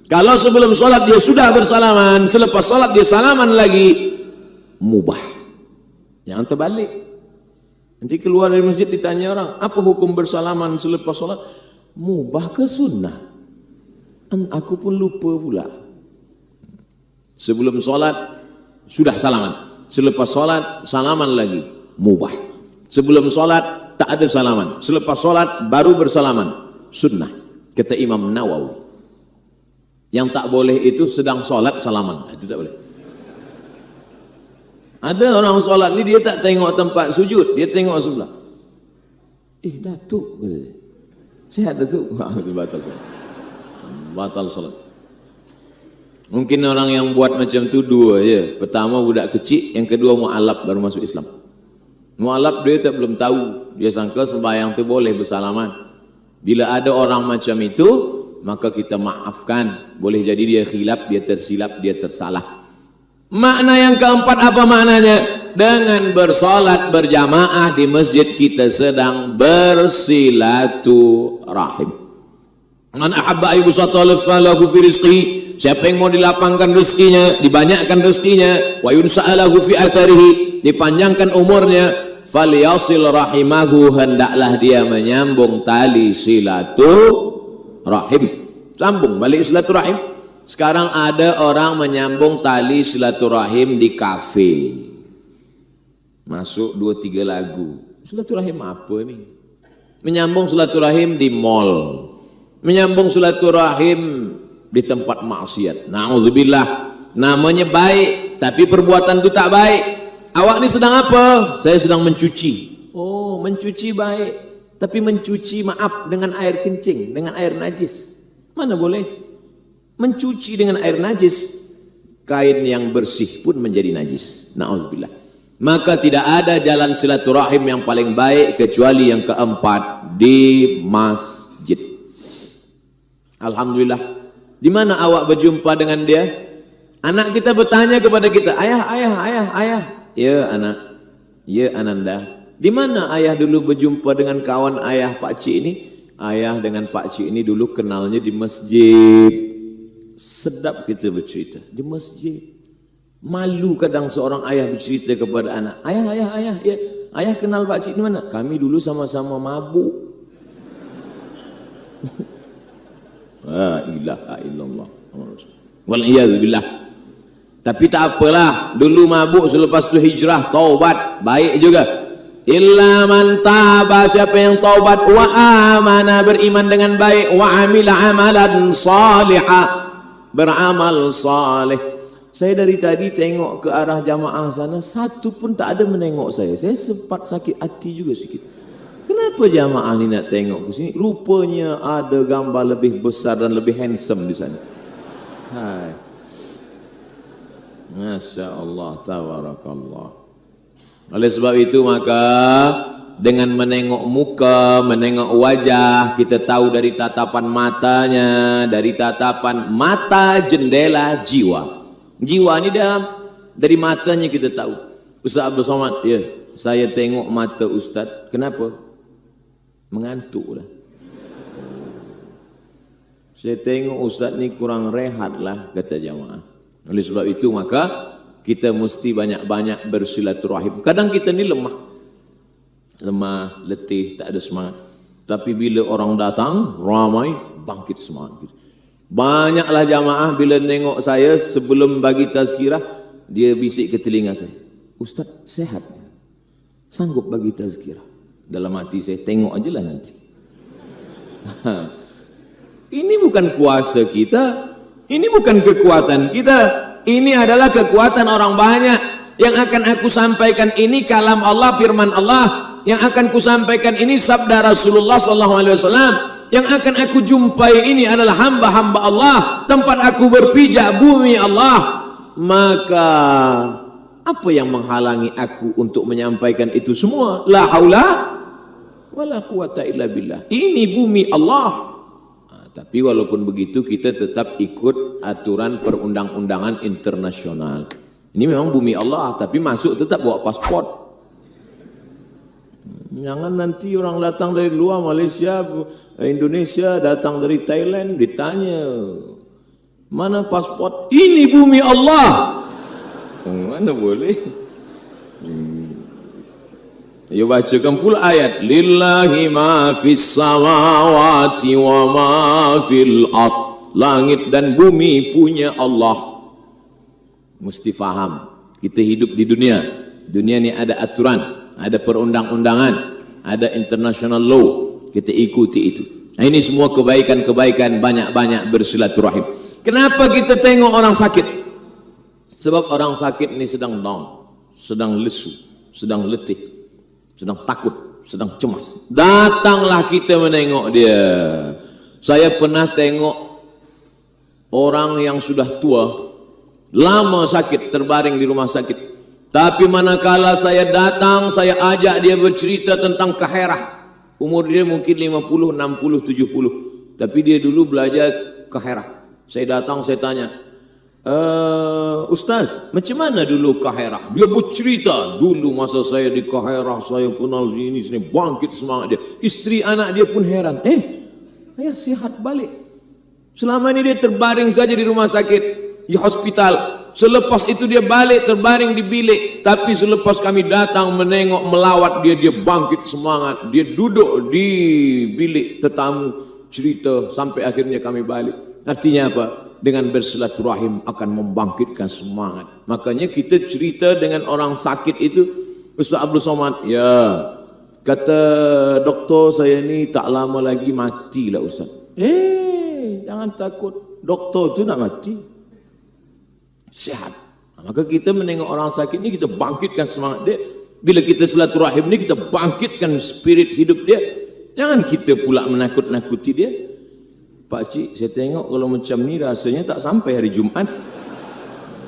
Kalau sebelum sholat dia sudah bersalaman, selepas sholat dia salaman lagi, mubah. Jangan terbalik. Nanti keluar dari masjid ditanya orang, apa hukum bersalaman selepas sholat? Mubah ke sunnah? Aku pun lupa pula. Sebelum sholat sudah salaman, selepas sholat salaman lagi, mubah. Sebelum sholat tak ada salaman, selepas sholat baru bersalaman, sunnah. Kata Imam Nawawi. Yang tak boleh itu sedang sholat salaman, itu tak boleh. Ada orang sholat ni dia tak tengok tempat sujud, dia tengok sebelah. Datuk, sihat Datuk? Batal sholat. Mungkin orang yang buat macam tu dua je. Pertama budak kecil, yang kedua mu'alaf baru masuk Islam. Mu'alaf dia tak belum tahu, dia sangka sembahyang tu boleh bersalaman. Bila ada orang macam itu, maka kita maafkan. Boleh jadi dia khilaf, dia tersilap, dia tersalah. Makna yang keempat apa maknanya? Dengan bersolat berjamaah di masjid kita sedang bersilaturahim. Man ahabba ayyubsata lahu fi rizqi, siapa yang mau dilapangkan rezekinya, dibanyakkan rezekinya, wa yunsa'alahu fi atharihi, dipanjangkan umurnya, falyasil rahimahu, hendaklah dia menyambung tali silaturahim. Sambung balik silaturahim. Sekarang ada orang menyambung tali silaturahim di kafe. Masuk 2-3 lagu. Silaturahim apa ni? Menyambung silaturahim di mall. Menyambung silaturahim di tempat maksiat. Na'udzubillah. Namanya baik, tapi perbuatan itu tak baik. Awak ni sedang apa? Saya sedang mencuci. Oh, mencuci baik. Tapi mencuci maaf dengan air kencing, dengan air najis. Mana boleh? Mencuci dengan air najis, kain yang bersih pun menjadi najis. Na'udzubillah. Maka tidak ada jalan silaturahim yang paling baik kecuali yang keempat, di masjid. Alhamdulillah. Di mana awak berjumpa dengan dia? Anak kita bertanya kepada kita, ayah. Ya anak, ya Ananda. Di mana ayah dulu berjumpa dengan kawan ayah pakcik ini? Ayah dengan pakcik ini dulu kenalnya di masjid. Sedap kita bercerita di masjid. Malu kadang seorang ayah bercerita kepada anak, ayah, ya, ayah kenal pakcik di mana? Kami dulu sama-sama mabuk. La ilaha illallah. Wal'iyadzubillah. Tapi tak apalah, dulu mabuk, selepas itu hijrah, taubat, baik juga. Illa man taba, siapa yang taubat, wa amana, beriman dengan baik, wa amila amalan salihah, beramal saleh. Saya dari tadi tengok ke arah jamaah sana, satu pun tak ada menengok saya. Saya sempat sakit hati juga sikit. Kenapa jamaah ni nak tengok ke sini? Rupanya ada gambar lebih besar dan lebih handsome di sana. Hai. Masya Allah, tabarakallah. Oleh sebab itu maka dengan menengok muka, menengok wajah, kita tahu dari tatapan matanya, dari tatapan mata jendela jiwa. Jiwa ini dari matanya kita tahu. Ustaz Abdul Somad, ya, saya tengok mata Ustaz. Kenapa? Mengantuk lah. Saya tengok Ustaz ni kurang rehat lah, kata jamaah. Oleh sebab itu maka kita mesti banyak-banyak bersilaturahim. Kadang kita ni lemah. lemah, letih, tak ada semangat. Tapi bila orang datang, ramai, bangkit semangat. Banyaklah jamaah bila nengok saya sebelum bagi tazkirah, dia bisik ke telinga saya, Ustaz sehat? Sanggup bagi tazkirah? Dalam hati saya, tengok aja lah nanti. Ini bukan kuasa kita, ini bukan kekuatan kita, ini adalah kekuatan orang banyak. Yang akan aku sampaikan ini kalam Allah, firman Allah. Yang akan ku sampaikan ini sabda Rasulullah SAW. Yang akan aku jumpai ini adalah hamba-hamba Allah. Tempat aku berpijak bumi Allah. Maka apa yang menghalangi aku untuk menyampaikan itu semua? La haula wala quwata illa billah. Ini bumi Allah. Tapi walaupun begitu kita tetap ikut aturan perundang-undangan internasional. Ini memang bumi Allah, tapi masuk tetap bawa paspor. Jangan nanti orang datang dari luar Malaysia, Indonesia, datang dari Thailand, ditanya, mana paspor? Ini bumi Allah. Mana boleh? Ayo bacakan pula ayat. Lillahi ma fis samawati wa ma fil ard. Langit dan bumi punya Allah. Mesti faham. Kita hidup di dunia. Dunia ni ada aturan, ada perundang-undangan, ada international law. Kita ikuti itu. Nah, ini semua kebaikan-kebaikan, banyak-banyak bersilaturahim. Kenapa kita tengok orang sakit? Sebab orang sakit ini sedang down, sedang lesu, sedang letih, sedang takut, sedang cemas. Datanglah kita menengok dia. Saya pernah tengok orang yang sudah tua, lama sakit, terbaring di rumah sakit. Tapi manakala saya datang, saya ajak dia bercerita tentang Kaherah. Umur dia mungkin 50, 60, 70. Tapi dia dulu belajar Kaherah. Saya datang, saya tanya, Ustaz, macam mana dulu Kaherah? Dia bercerita, dulu masa saya di Kaherah, saya kenal sini, bangkit semangat dia. Isteri anak dia pun heran. Ayah sihat balik. Selama ini dia terbaring saja di rumah sakit, di hospital. Selepas itu dia balik terbaring di bilik. Tapi selepas kami datang menengok, melawat dia, dia bangkit semangat. Dia duduk di bilik tetamu, cerita sampai akhirnya kami balik. Artinya apa? Dengan bersilaturahim akan membangkitkan semangat. Makanya kita cerita dengan orang sakit itu, Ustaz Abdul Somad, ya, kata doktor saya ni tak lama lagi matilah Ustaz. Jangan takut, doktor tu tak mati, sehat. Maka kita menengok orang sakit ni, kita bangkitkan semangat dia. Bila kita silaturahim ni, kita bangkitkan spirit hidup dia. Jangan kita pula menakut-nakuti dia. Pak Cik, saya tengok kalau macam ni rasanya tak sampai hari Jumaat.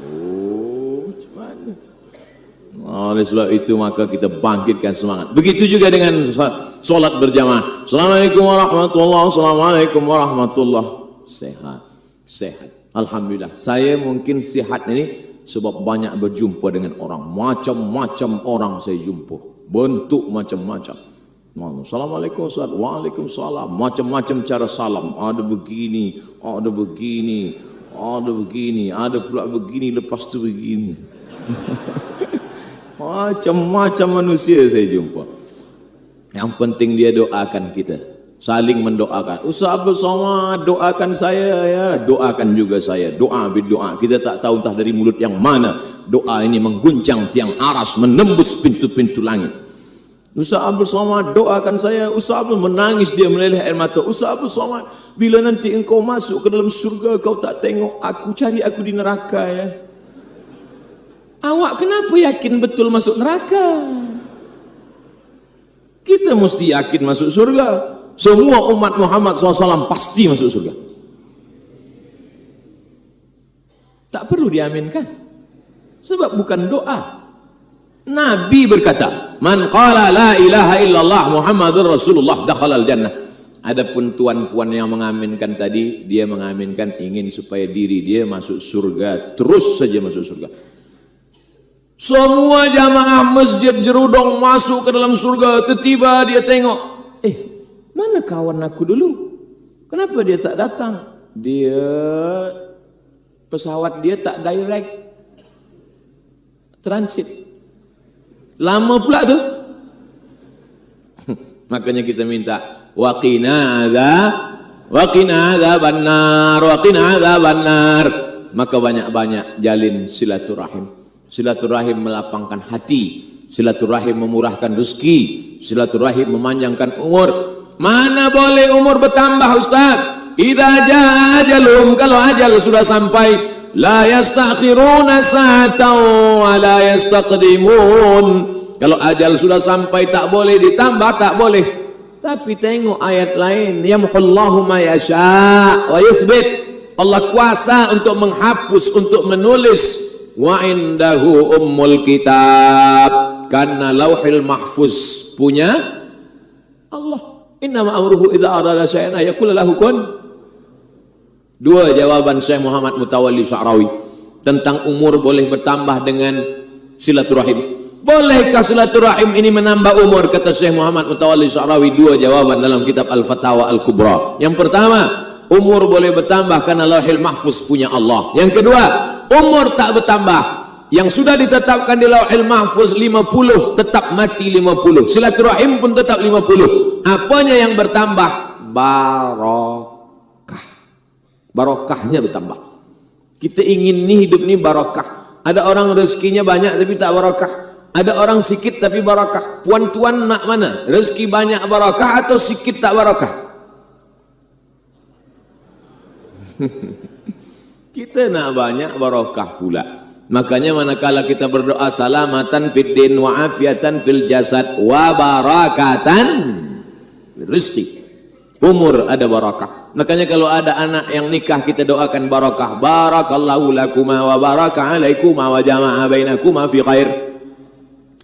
Macam mana? Oleh sebab itu maka kita bangkitkan semangat. Begitu juga dengan solat berjamaah. Assalamualaikum warahmatullahi wabarakatuh. Assalamualaikum warahmatullahi wabarakatuh. Sehat, sehat. Alhamdulillah. Saya mungkin sihat ini sebab banyak berjumpa dengan orang. Macam-macam orang saya jumpa. Bentuk macam-macam. Assalamualaikum Ustaz. Waalaikumsalam. Macam-macam cara salam. Ada begini, ada begini, ada begini, ada pula begini, lepas tu begini. Macam-macam manusia saya jumpa. Yang penting dia doakan kita. Saling mendoakan. Ustaz Abdul Somad, doakan saya ya. Doakan juga saya. Doa berdoa. Kita tak tahu entah dari mulut yang mana doa ini mengguncang tiang aras, menembus pintu-pintu langit. Ustaz Abdul Somad, doakan saya. Ustaz Abdul menangis, dia meleleh air mata. Ustaz Abdul Somad, bila nanti engkau masuk ke dalam surga, kau tak tengok aku, cari aku di neraka ya. Awak kenapa yakin betul masuk neraka? Kita mesti yakin masuk surga. Semua umat Muhammad SAW pasti masuk surga. Tak perlu diaminkan. Sebab bukan doa. Nabi berkata, man qala la ilaha illallah Muhammadur Rasulullah dakhalal jannah. Adapun tuan-puan yang mengaminkan tadi, dia mengaminkan ingin supaya diri dia masuk surga, terus saja masuk surga. Semua jamaah masjid Jerudong masuk ke dalam surga. Tiba-tiba dia tengok, mana kawan aku dulu? Kenapa dia tak datang? Dia pesawat dia tak direct, transit. Lama pula tu. Makanya kita minta waqina adzabannar. Maka banyak-banyak jalin silaturahim. Silaturahim melapangkan hati, silaturahim memurahkan rezeki, silaturahim memanjangkan umur. Mana boleh umur bertambah, Ustaz? Idza jaa ajalum, kalau ajal sudah sampai, la yastakhiruna sa'atan wa la yastaqdimun. Kalau ajal sudah sampai tak boleh ditambah, tak boleh. Tapi tengok ayat lain, yamhullahu ma yasha' wa yuthbit. Allah kuasa untuk menghapus, untuk menulis. Wa indahu ummul kitab, karena lauhil mahfuz punya Allah. Innama amruhu idza arada syai'an ayaqul lahu kun. Dua jawaban Syekh Muhammad Mutawalli Sya'rawi tentang umur boleh bertambah dengan silaturahim. Bolehkah silaturahim ini menambah umur? Kata Syekh Muhammad Mutawalli Sya'rawi, dua jawaban dalam kitab Al-Fatawa Al-Kubra. Yang pertama, umur boleh bertambah karena lauhil mahfuz punya Allah. Yang kedua, umur tak bertambah. Yang sudah ditetapkan di lauhil mahfuz 50, tetap mati 50. Silaturahim pun tetap 50. Apanya yang bertambah? Barokah. Barokahnya bertambah. Kita ingin nih hidup ini barokah. Ada orang rezekinya banyak tapi tak barokah. Ada orang sikit tapi barokah. Puan-tuan nak mana? Rezeki banyak barokah atau sikit tak barokah? Kita nak banyak barokah pula. Makanya manakala kita berdoa salamatan fid din wa afiatan fil jasad wa barakatan rizki, umur ada barakah. Makanya kalau ada anak yang nikah kita doakan barakah. Barakallahu lakuma wa baraka alaikuma wa jama'a bainakuma fi khair.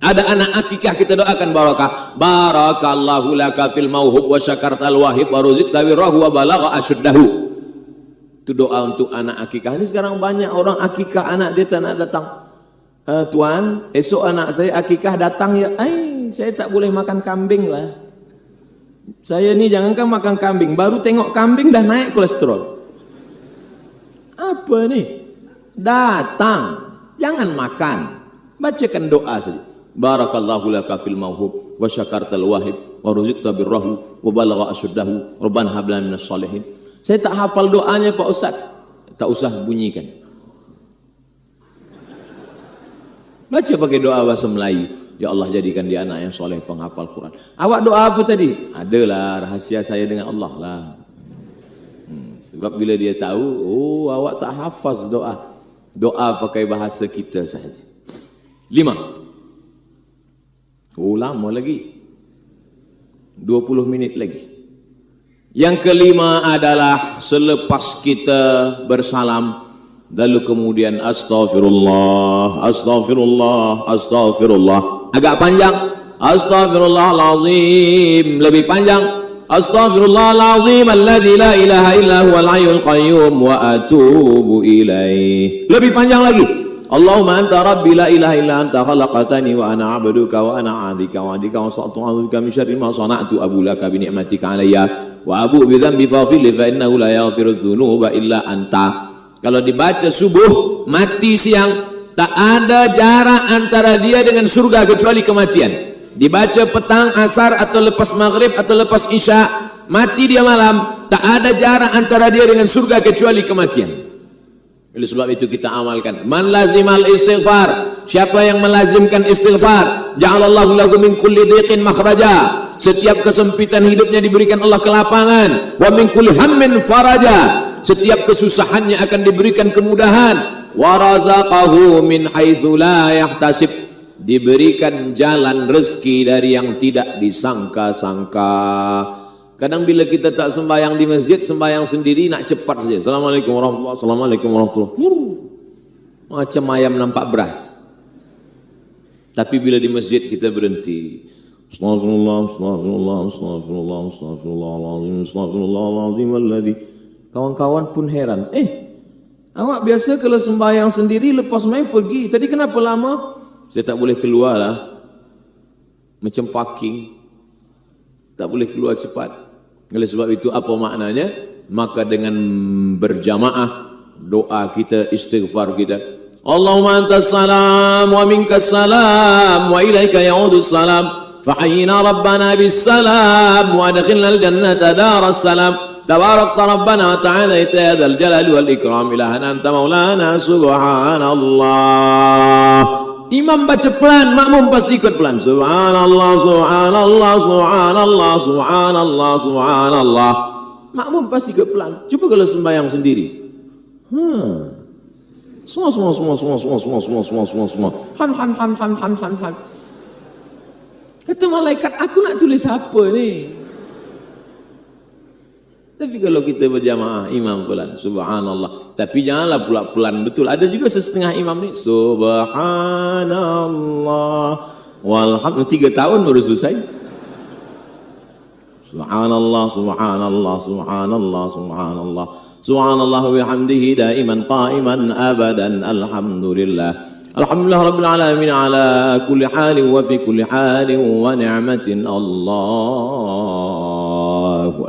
Ada anak akikah kita doakan barakah. Barakallahu laka fil mauhub wa syakartal wahib wa ruzikta birrahu wa balagha asyuddahu. Itu doa untuk anak akikah. Ini sekarang banyak orang akikah anak dia tak nak datang. Tuan, esok anak saya akikah datang ya. Saya tak boleh makan kambing lah. Saya ni jangankan makan kambing, baru tengok kambing dah naik kolesterol. Apa ni? Datang, jangan makan. Bacakan doa saja. Barakallahu laka fil mauhub wa syakartal wahib wa ruzikta birrahu wa balagha asyuddahu rabbana hab lana minas shalihin. Saya tak hafal doanya Pak Ustaz. Tak usah bunyikan. Baca pakai doa bahasa Melayu. Ya Allah jadikan dia anak yang soleh penghafal Quran. Awak doa apa tadi? Adalah rahasia saya dengan Allah lah. Sebab bila dia tahu, oh awak tak hafaz doa. Doa pakai bahasa kita sahaja. 5. Oh lama lagi. 20 minit lagi. Yang kelima adalah selepas kita bersalam, lalu kemudian astaghfirullah, astaghfirullah, astaghfirullah. Agak panjang. Astaghfirullahalazim. Lebih panjang. Astaghfirullahalazim alladzi la ilaha illa huwal hayyul qayyum wa atubu ilaih. Lebih panjang lagi. Allahumma anta rabbi la ilaha illa anta khalaqtani wa ana 'abduka wa ana 'abdika wa 'abdika wa sa'tu'aduka min syarri ma sana'tu abu laka bi ni'matika alayya wa abu bi dhanbi faghfir li fa innahu la yaghfiru dzunuba illa anta. Kalau dibaca subuh, mati siang, tak ada jarak antara dia dengan surga kecuali kematian. Dibaca petang, asar atau lepas maghrib atau lepas isya, mati dia malam, tak ada jarak antara dia dengan surga kecuali kematian. Oleh sebab itu kita amalkan. Man lazimal istighfar, siapa yang melazimkan istighfar, ja'alallahu lahu min kulli dhiqin makhraja. Setiap kesempitan hidupnya diberikan Allah kelapangan. Wa min kulli hammin faraja. Setiap kesusahannya akan diberikan kemudahan. Wa razaqahu min haitsu la yahtasib. Diberikan jalan rezeki dari yang tidak disangka-sangka. Kadang bila kita tak sembahyang di masjid, sembahyang sendiri nak cepat saja. Assalamualaikum warahmatullahi wabarakatuh. Assalamualaikum warahmatullahi wabarakatuh. Macam ayam nampak beras. Tapi bila di masjid kita berhenti. Astagfirullah, astagfirullah, astagfirullah, astagfirullahalazim, astagfirullahalazim alladzi. Kawan-kawan pun heran. Awak biasa kalau sembahyang sendiri lepas main pergi. Tadi kenapa lama? Saya tak boleh keluar lah. Macam parking. Tak boleh keluar cepat. Oleh sebab itu apa maknanya? Maka dengan berjamaah doa kita, istighfar kita. Allahumma antas salam wa minkas salam wa ilaika ya'udus salam. فحينا ربنا بالسلام وأدخلنا الجنة دار السلام تبارك ربنا وتعالى يا ذا الجلال والإكرام إلهنا أنت مولانا سبحان الله. Imam baca pelan, makmum pasti ikut pelan. Subhanallah, subhanallah, subhanallah, subhanallah, subhanallah. Makmum pasti ikut pelan. Coba kalau sembahyang sendiri. Semua. Han. Kata malaikat, aku nak tulis apa ni? Tapi kalau kita berjamaah, imam pelan, subhanallah. Tapi janganlah pula pelan betul. Ada juga setengah imam ni, subhanallah, walhamdulillah. 3 tahun baru selesai. Subhanallah, subhanallah, subhanallah, subhanallah. Subhanallah wa bihamdihi daiman qa'iman abadan. Alhamdulillah. Alhamdulillah rabbil alamin ala kulli halin wa fi kulli halin wa ni'matin. Allahu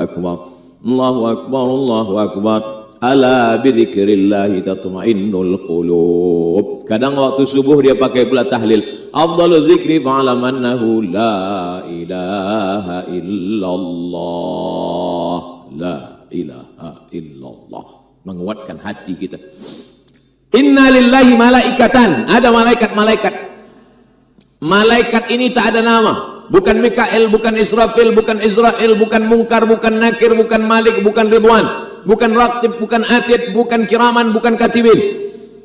akbar. Allahu akbar, Allahu akbar. Ala bidzikrillahi tatma'innul qulub. Kadang waktu subuh dia pakai pula tahlil. Afdalul dzikri fa'lam annahu la ilaha illallah. La ilaha illallah. Menguatkan hati kita. Inna lillahi malaikatan. Ada malaikat-malaikat. Malaikat ini tak ada nama. Bukan Mikael, bukan Israfil, bukan Israel, bukan Munkar, bukan Nakir, bukan Malik, bukan Ridwan, bukan Raqib, bukan Atid, bukan Kiraman, bukan Katibin.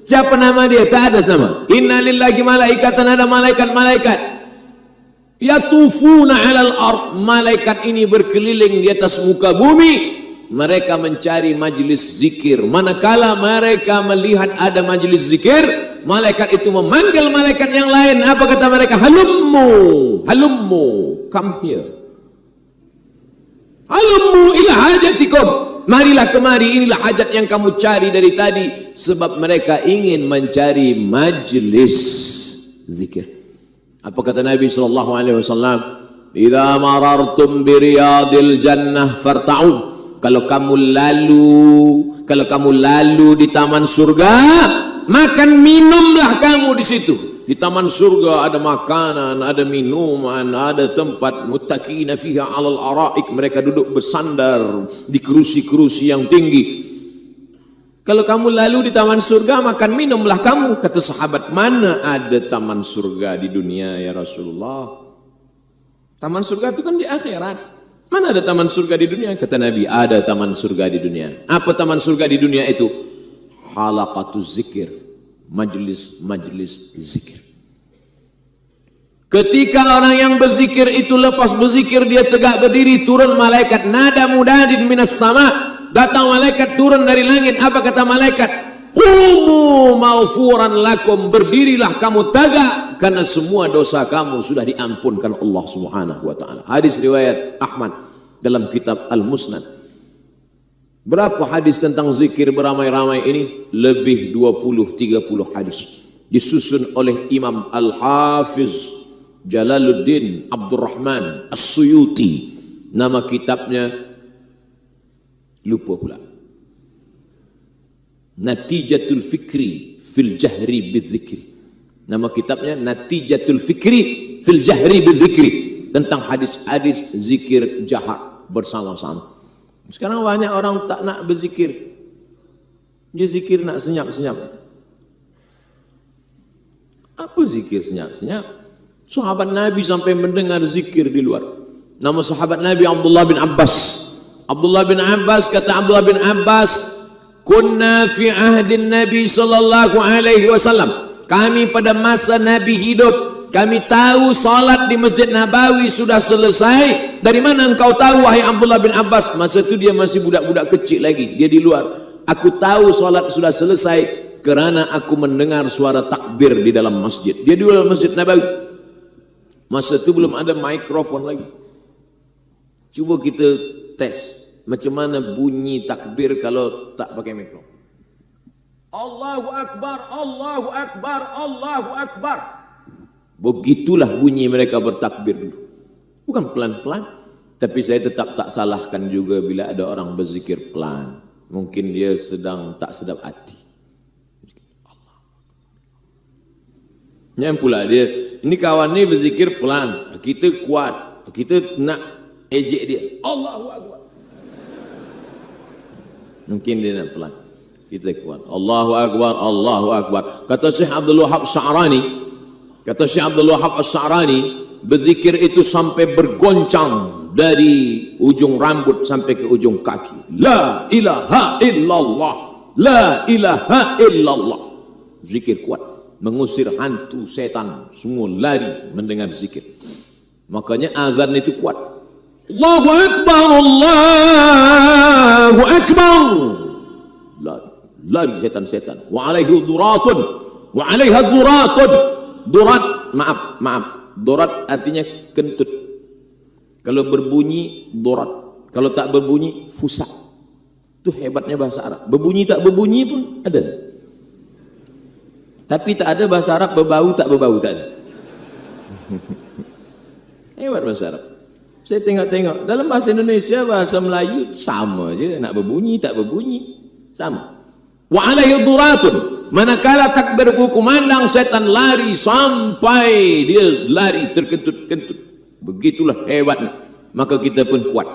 Siapa nama dia? Tak ada nama. Inna lillahi malaikatan. Ada malaikat-malaikat. Yatufuna alal ard. Malaikat ini berkeliling di atas muka bumi. Mereka mencari majlis zikir. Manakala mereka melihat ada majlis zikir, malaikat itu memanggil malaikat yang lain. Apa kata mereka? Halummu, halummu, come here. Halummu ila hajatikum. Marilah kemari, inilah hajat yang kamu cari dari tadi. Sebab mereka ingin mencari majlis zikir. Apa kata Nabi SAW? Idza marartum biriyadil jannah farta'u. Kalau kamu lalu di taman surga, makan minumlah kamu di situ. Di taman surga ada makanan, ada minuman, ada tempat muttaqina fiha 'alal araik. Mereka duduk bersandar di kerusi-kerusi yang tinggi. Kalau kamu lalu di taman surga, makan minumlah kamu. Kata sahabat, mana ada taman surga di dunia ya Rasulullah? Taman surga itu kan di akhirat. Mana ada taman surga di dunia? Kata Nabi, ada taman surga di dunia. Apa taman surga di dunia itu? Halaqatuz zikir. Majlis-majlis zikir. Ketika orang yang berzikir itu lepas berzikir, dia tegak berdiri, turun malaikat. Nada mudadin minas sama. Datang malaikat turun dari langit. Apa kata malaikat? Qumu maghfuran lakum. Berdirilah kamu tegak, karena semua dosa kamu sudah diampunkan Allah Subhanahu wa taala. Hadis riwayat Ahmad dalam kitab Al-Musnad. Berapa hadis tentang zikir beramai-ramai ini? Lebih 20-30 hadis. Disusun oleh Imam Al-Hafiz Jalaluddin Abdurrahman As-Suyuti. Nama kitabnya lupa pula. Natijatul Fikri fil Jahri Bidzikri. Nama kitabnya Natijatul Fikri fil Jahri Bidzikri. Tentang hadis-hadis zikir jahar bersama-sama. Sekarang banyak orang tak nak berzikir. Dia zikir nak senyap-senyap. Apa zikir senyap-senyap? Sahabat Nabi sampai mendengar zikir di luar. Nama sahabat Nabi Abdullah bin Abbas. Abdullah bin Abbas, kata Abdullah bin Abbas, kunna fi ahdin Nabi sallallahu alaihi wasallam. Kami pada masa Nabi hidup, kami tahu salat di Masjid Nabawi sudah selesai. Dari mana engkau tahu wahai Abdullah bin Abbas? Masa itu dia masih budak-budak kecil lagi, dia di luar. Aku tahu salat sudah selesai kerana aku mendengar suara takbir di dalam masjid. Dia di dalam Masjid Nabawi. Masa itu belum ada mikrofon lagi. Cuba kita tes macam mana bunyi takbir kalau tak pakai mikrofon. Allahu Akbar, Allahu Akbar, Allahu Akbar. Begitulah bunyi mereka bertakbir dulu. Bukan pelan-pelan, tapi saya tetap tak salahkan juga bila ada orang berzikir pelan. Mungkin dia sedang tak sedap hati. Yang pula dia Ini kawan ni berzikir pelan, kita kuat, kita nak ejek dia. Allahu Akbar. Mungkin dia nak pelan, kita kuat. Allahu Akbar, Allahu Akbar. Kata Syekh Abdul Wahab Sya'rani, berzikir itu sampai bergoncang dari ujung rambut sampai ke ujung kaki. La ilaha illallah, la ilaha illallah. Zikir kuat, mengusir hantu setan, semua lari mendengar zikir. Makanya azan itu kuat. Allahu Akbar, Allahu Akbar. Lari setan-setan. Wa alaihi duratun, wa alaiha duratun. Durat, maaf. Durat artinya kentut. Kalau berbunyi durat, kalau tak berbunyi fusak. Itu hebatnya bahasa Arab. Berbunyi tak berbunyi pun ada. Tapi tak ada bahasa Arab berbau tak berbau, tak ada. Hebat bahasa Arab. Saya tengok dalam bahasa Indonesia, bahasa Melayu sama je, nak berbunyi tak berbunyi sama. Wa alaihi duratun, manakala takbir kumandang setan lari sampai dia lari terkentut-kentut. Begitulah hebatnya. Maka kita pun kuat.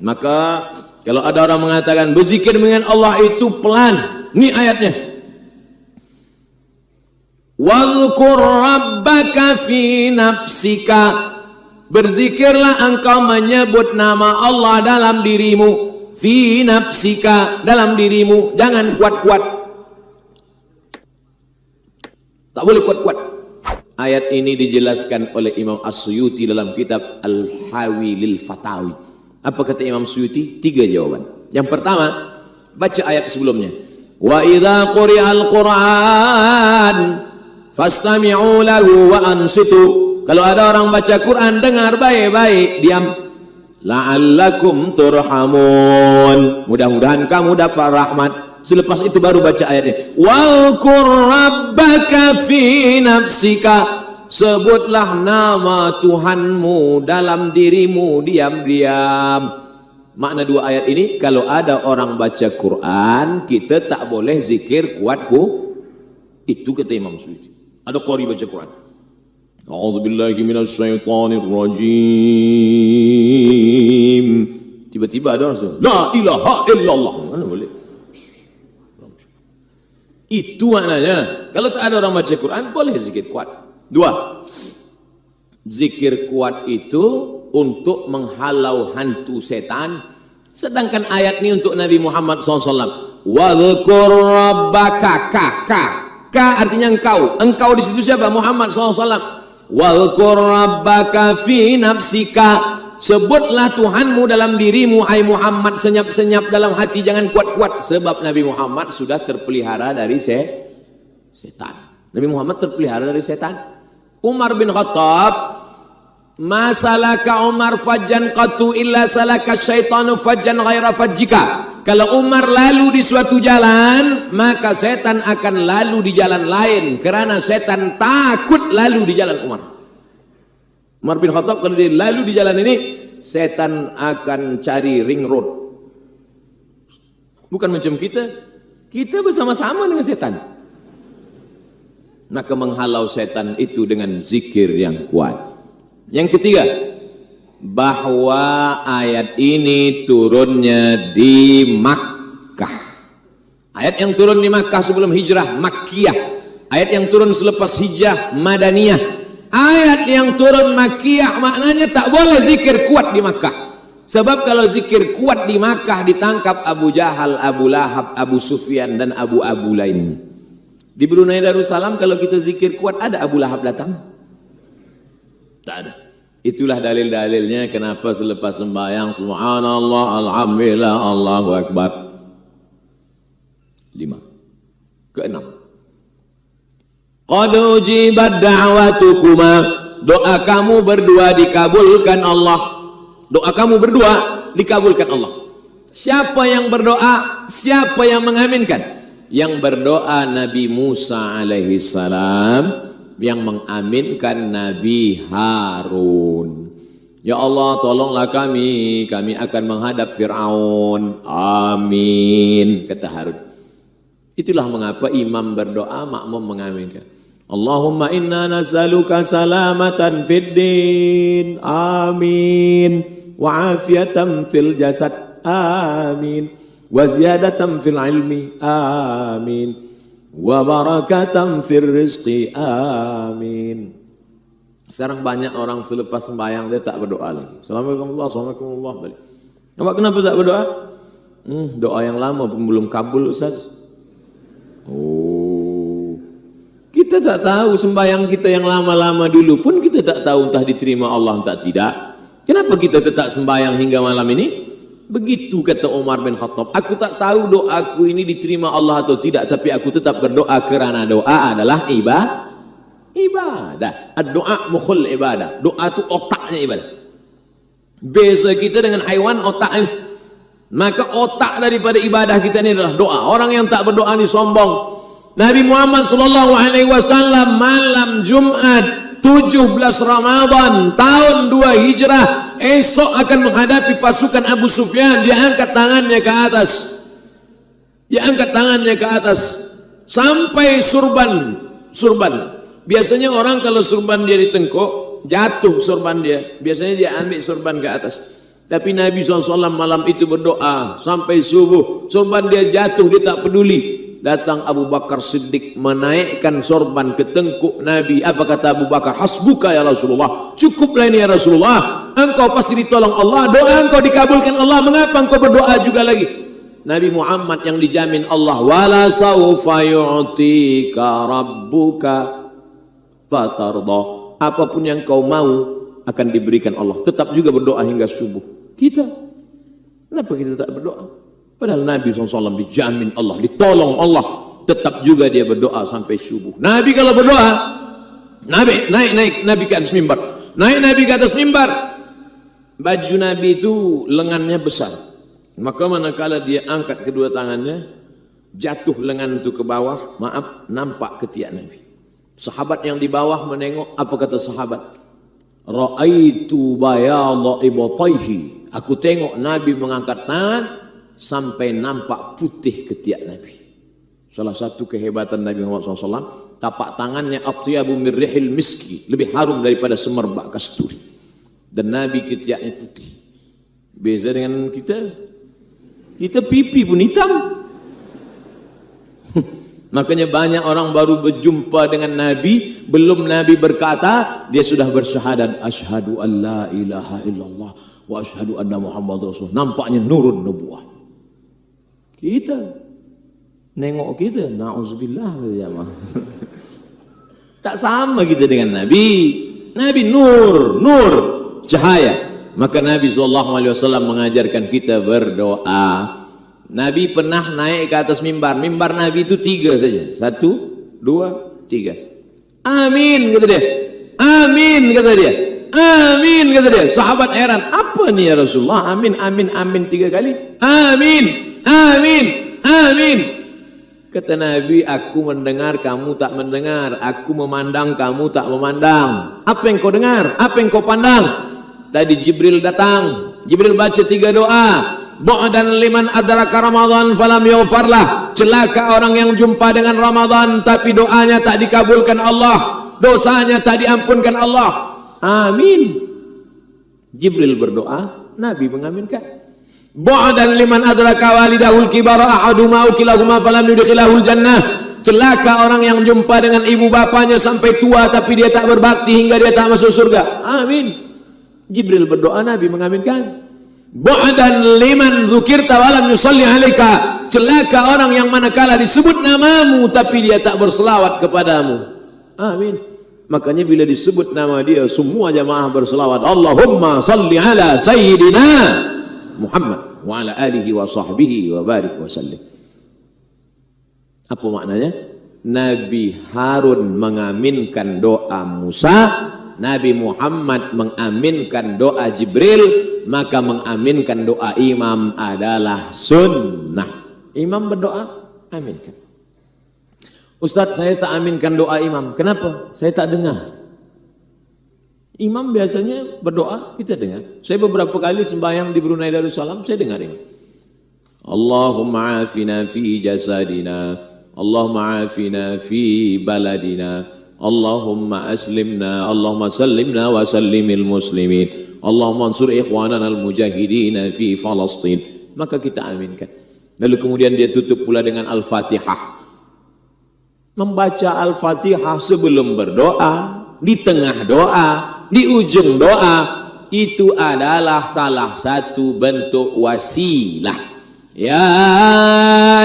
Maka kalau ada orang mengatakan berzikir dengan Allah itu pelan, ni ayatnya. Wadhkur rabbaka fi nafsika, berzikirlah engkau menyebut nama Allah dalam dirimu. Fi nafsika, dalam dirimu, jangan kuat-kuat. Tak boleh kuat-kuat. Ayat ini dijelaskan oleh Imam As-Suyuti dalam kitab Al-Hawi lil Fatawi. Apa kata Imam Suyuti? 3 jawaban. Yang pertama, baca ayat sebelumnya. Wa idza quri'al Qur'an fastami'u lahu wa ansitu. Kalau ada orang baca Quran, dengar baik-baik, diam. La'allakum turhamun, mudah-mudahan kamu dapat rahmat. Selepas itu baru baca ayatnya. Wa'kur rabbaka fi nafsika, sebutlah nama Tuhanmu dalam dirimu diam-diam. Makna 2 ayat ini, kalau ada orang baca Quran, kita tak boleh zikir kuatku. Itu kata Imam Suyuti. Ada qari baca Quran, A'udzubillahi minasyaitonir rajim. Tiba-tiba ada orang la ilaha illallah. Mana boleh? Itu maknanya. Kalau tak ada orang baca Quran, boleh zikir kuat. 2. Zikir kuat itu untuk menghalau hantu setan. Sedangkan ayat ini untuk Nabi Muhammad SAW. Wadhkur rabbaka, ka artinya engkau. Engkau di situ siapa? Muhammad SAW. Wadhkur rabbaka fi nafsika, sebutlah Tuhanmu dalam dirimu, hai Muhammad, senyap-senyap dalam hati, jangan kuat-kuat. Sebab Nabi Muhammad sudah terpelihara dari setan. Nabi Muhammad terpelihara dari setan. Umar bin Khattab, masalaka Umar fajjan qatu illa salaka syaitanu fajjan ghaira fajjika. Kalau Umar lalu di suatu jalan, maka setan akan lalu di jalan lain, kerana setan takut lalu di jalan Umar. Umar bin Khattab kalau dia lalu di jalan ini, setan akan cari ring road. Bukan macam kita bersama-sama dengan setan. Maka menghalau setan itu dengan zikir yang kuat. Yang ketiga, bahwa ayat ini turunnya di Makkah. Ayat yang turun di Makkah sebelum hijrah, Makkiyah. Ayat yang turun selepas hijrah, Madaniyah. Ayat yang turun Makkiyah maknanya tak boleh zikir kuat di Makkah. Sebab kalau zikir kuat di Makkah ditangkap Abu Jahal, Abu Lahab, Abu Sufyan dan Abu lainnya. Di Brunei Darussalam kalau kita zikir kuat, ada Abu Lahab datang? Tak ada. Itulah dalil-dalilnya kenapa selepas sembahyang subhanallah, alhamdulillah, Allahu Akbar. 5. Keenam, qad ujibat da'watukuma, doa kamu berdua dikabulkan Allah. Doa kamu berdua dikabulkan Allah. Siapa yang berdoa? Siapa yang mengaminkan? Yang berdoa Nabi Musa alaihi salam, yang mengaminkan Nabi Harun. Ya Allah, tolonglah kami akan menghadap Fir'aun. Amin, kata Harun. Itulah mengapa imam berdoa, makmum mengaminkan. Allahumma inna nas'aluka salamatan fid din. Amin. Wa afiatan fil jasad. Amin. Wa ziyadatan fil ilmi. Amin. Wa barakatan fil rizqi. Amin. Sekarang banyak orang selepas sembahyang dia tak berdoa lagi. Assalamualaikum warahmatullahi wabarakatuh. Nampak kenapa tak berdoa? Doa yang lama pun belum kabul, Ustaz. Oh, kita tak tahu sembahyang kita yang lama-lama dulu pun kita tak tahu entah diterima Allah entah tidak. Kenapa kita tetap sembahyang hingga malam ini? Begitu kata Umar bin Khattab. Aku tak tahu doaku ini diterima Allah atau tidak, tapi aku tetap berdoa kerana doa adalah ibadah. Doa mukhul ibadah. Doa itu otaknya ibadah. Beza kita dengan haiwan otak ini. Maka otak daripada ibadah kita ini adalah doa. Orang yang tak berdoa ini sombong. Nabi Muhammad SAW malam Jumat 17 Ramadan tahun 2 Hijrah esok akan menghadapi pasukan Abu Sufyan. Dia angkat tangannya ke atas. Sampai surban. Biasanya orang kalau surban dia ditengkuk, jatuh surban dia. Biasanya dia ambil surban ke atas. Tapi Nabi SAW malam itu berdoa sampai subuh. Sorban dia jatuh, dia tak peduli. Datang Abu Bakar Siddiq menaikkan sorban ke tengkuk Nabi. Apa kata Abu Bakar? Hasbuka ya Rasulullah. Cukuplah ini ya Rasulullah. Engkau pasti ditolong Allah. Doa engkau dikabulkan Allah. Mengapa engkau berdoa juga lagi? Nabi Muhammad yang dijamin Allah. Wala sawfa yu'tika rabbuka fatarda. Apapun yang kau mau akan diberikan Allah. Tetap juga berdoa hingga subuh. Kita, kenapa kita tak berdoa? Padahal Nabi SAW dijamin Allah, ditolong Allah, tetap juga dia berdoa sampai subuh. Nabi kalau berdoa, Nabi Nabi ke atas mimbar, Nabi ke atas mimbar. Baju Nabi itu lengannya besar, maka manakala dia angkat kedua tangannya, jatuh lengan itu ke bawah, nampak ketiak Nabi. Sahabat yang di bawah menengok, apa kata sahabat? Ra'aitu bayadha ibtayhi. Aku tengok Nabi mengangkat tangan sampai nampak putih ketiak Nabi. Salah satu kehebatan Nabi Muhammad SAW, tapak tangannya atyabu min rihil miski, lebih harum daripada semerbak kasturi. Dan Nabi ketiaknya putih. Beza dengan kita pipi pun hitam. Makanya banyak orang baru berjumpa dengan Nabi, belum Nabi berkata, dia sudah bersyahadat asyhadu an la ilaha illallah wa asyhadu anna Muhammad Rasul. Nampaknya nurun nubuah. Kita nengok kita, na'udzubillah ya mah. Tak sama kita dengan Nabi. Nabi nur, cahaya. Maka Nabi SAW mengajarkan kita berdoa. Nabi pernah naik ke atas mimbar. Mimbar Nabi itu 3 saja. 1, 2, 3. Amin kata dia. Amin kata dia. Amin kata dia. Sahabat heran. Apa ni ya Rasulullah? Amin 3 kali. Amin. Kata Nabi, aku mendengar, kamu tak mendengar. Aku memandang, kamu tak memandang. Apa yang kau dengar? Apa yang kau pandang? Tadi Jibril datang. Jibril baca 3 doa. Ba'dan liman adraka Ramadan falam yughfarlah. Celaka orang yang jumpa dengan Ramadan tapi doanya tak dikabulkan Allah, dosanya tak diampunkan Allah. Amin. Jibril berdoa, Nabi mengaminkan. Ba'dan liman adraka walidahul kibara ahaduma aw kilahuma falam yudkhilahul jannah. Celaka orang yang jumpa dengan ibu bapanya sampai tua tapi dia tak berbakti hingga dia tak masuk surga. Amin. Jibril berdoa, Nabi mengaminkan. Ba'dan liman dzukirta wa lam yusalli 'alaika. Celaka orang yang manakala disebut namamu tapi dia tak berselawat kepadamu. Amin. Makanya bila disebut nama dia semua jamaah berselawat. Allahumma salli ala sayyidina Muhammad wa ala alihi wa sahbihi wa barik wa sallim. Apa maknanya? Nabi Harun mengaminkan doa Musa, Nabi Muhammad mengaminkan doa Jibril, maka mengaminkan doa imam adalah sunnah. Imam berdoa, aminkan. Ustaz, saya tak aminkan doa imam. Kenapa? Saya tak dengar. Imam biasanya berdoa, kita dengar. Saya beberapa kali sembahyang di Brunei Darussalam, saya dengar ini. Allahumma afina fi jasadina, Allahumma afina fi baladina, Allahumma aslimna, Allahumma sallimna wa sallimil muslimin, Allahumma ansur ikhwanana al-mujahidin fi Falastin. Maka kita aminkan. Lalu kemudian dia tutup pula dengan Al-Fatihah. Membaca Al-Fatihah sebelum berdoa, di tengah doa, di ujung doa, itu adalah salah satu bentuk wasilah. Ya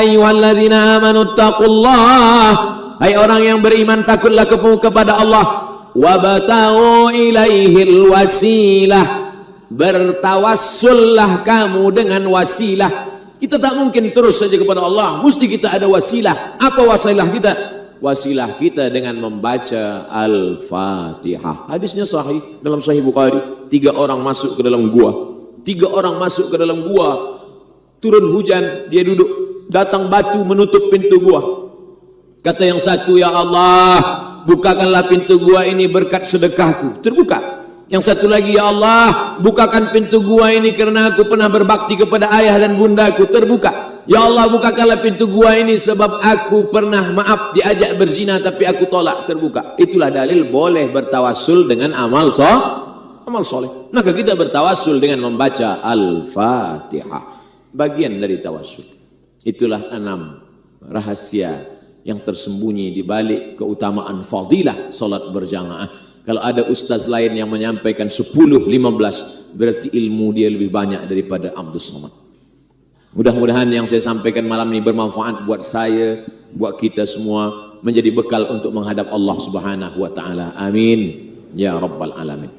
ayyuhalladzina amanu taqullah, hai orang yang beriman, takutlah kepada Allah. Wabtaghu ilaihil wasilah, bertawassullah kamu dengan wasilah. Kita tak mungkin terus saja kepada Allah, mesti kita ada wasilah. Apa wasilah kita? Wasilah kita dengan membaca Al-Fatihah. Hadisnya sahih dalam Sahih Bukhari. 3 orang masuk ke dalam gua. 3 orang masuk ke dalam gua. Turun hujan, dia duduk. Datang batu menutup pintu gua. Kata yang satu, ya Allah, bukakanlah pintu gua ini berkat sedekahku. Terbuka. Yang satu lagi, ya Allah, bukakan pintu gua ini kerana aku pernah berbakti kepada ayah dan bundaku. Terbuka. Ya Allah, bukakanlah pintu gua ini sebab aku pernah diajak berzina tapi aku tolak. Terbuka. Itulah dalil boleh bertawassul dengan amal soleh. Maka kita bertawassul dengan membaca Al-Fatihah. Bagian dari tawassul. Itulah 6 rahasia yang tersembunyi di balik keutamaan fadilah solat berjamaah. Kalau ada ustaz lain yang menyampaikan 10, 15, berarti ilmu dia lebih banyak daripada Abdus Somad. Mudah-mudahan yang saya sampaikan malam ini bermanfaat buat saya, buat kita semua, menjadi bekal untuk menghadap Allah Subhanahu wa taala. Amin ya rabbal alamin.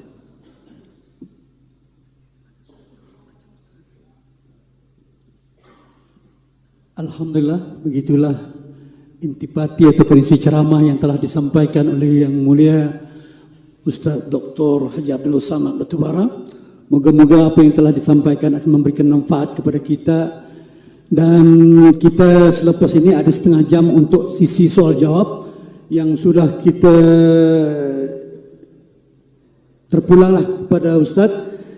Alhamdulillah, begitulah intipati atau isi ceramah yang telah disampaikan oleh Yang Mulia Ustaz Dr. Haji Abdul Samad Batubara. Moga-moga apa yang telah disampaikan akan memberikan manfaat kepada kita. Dan kita selepas ini ada setengah jam untuk sisi soal jawab yang sudah kita terpulanglah kepada Ustaz.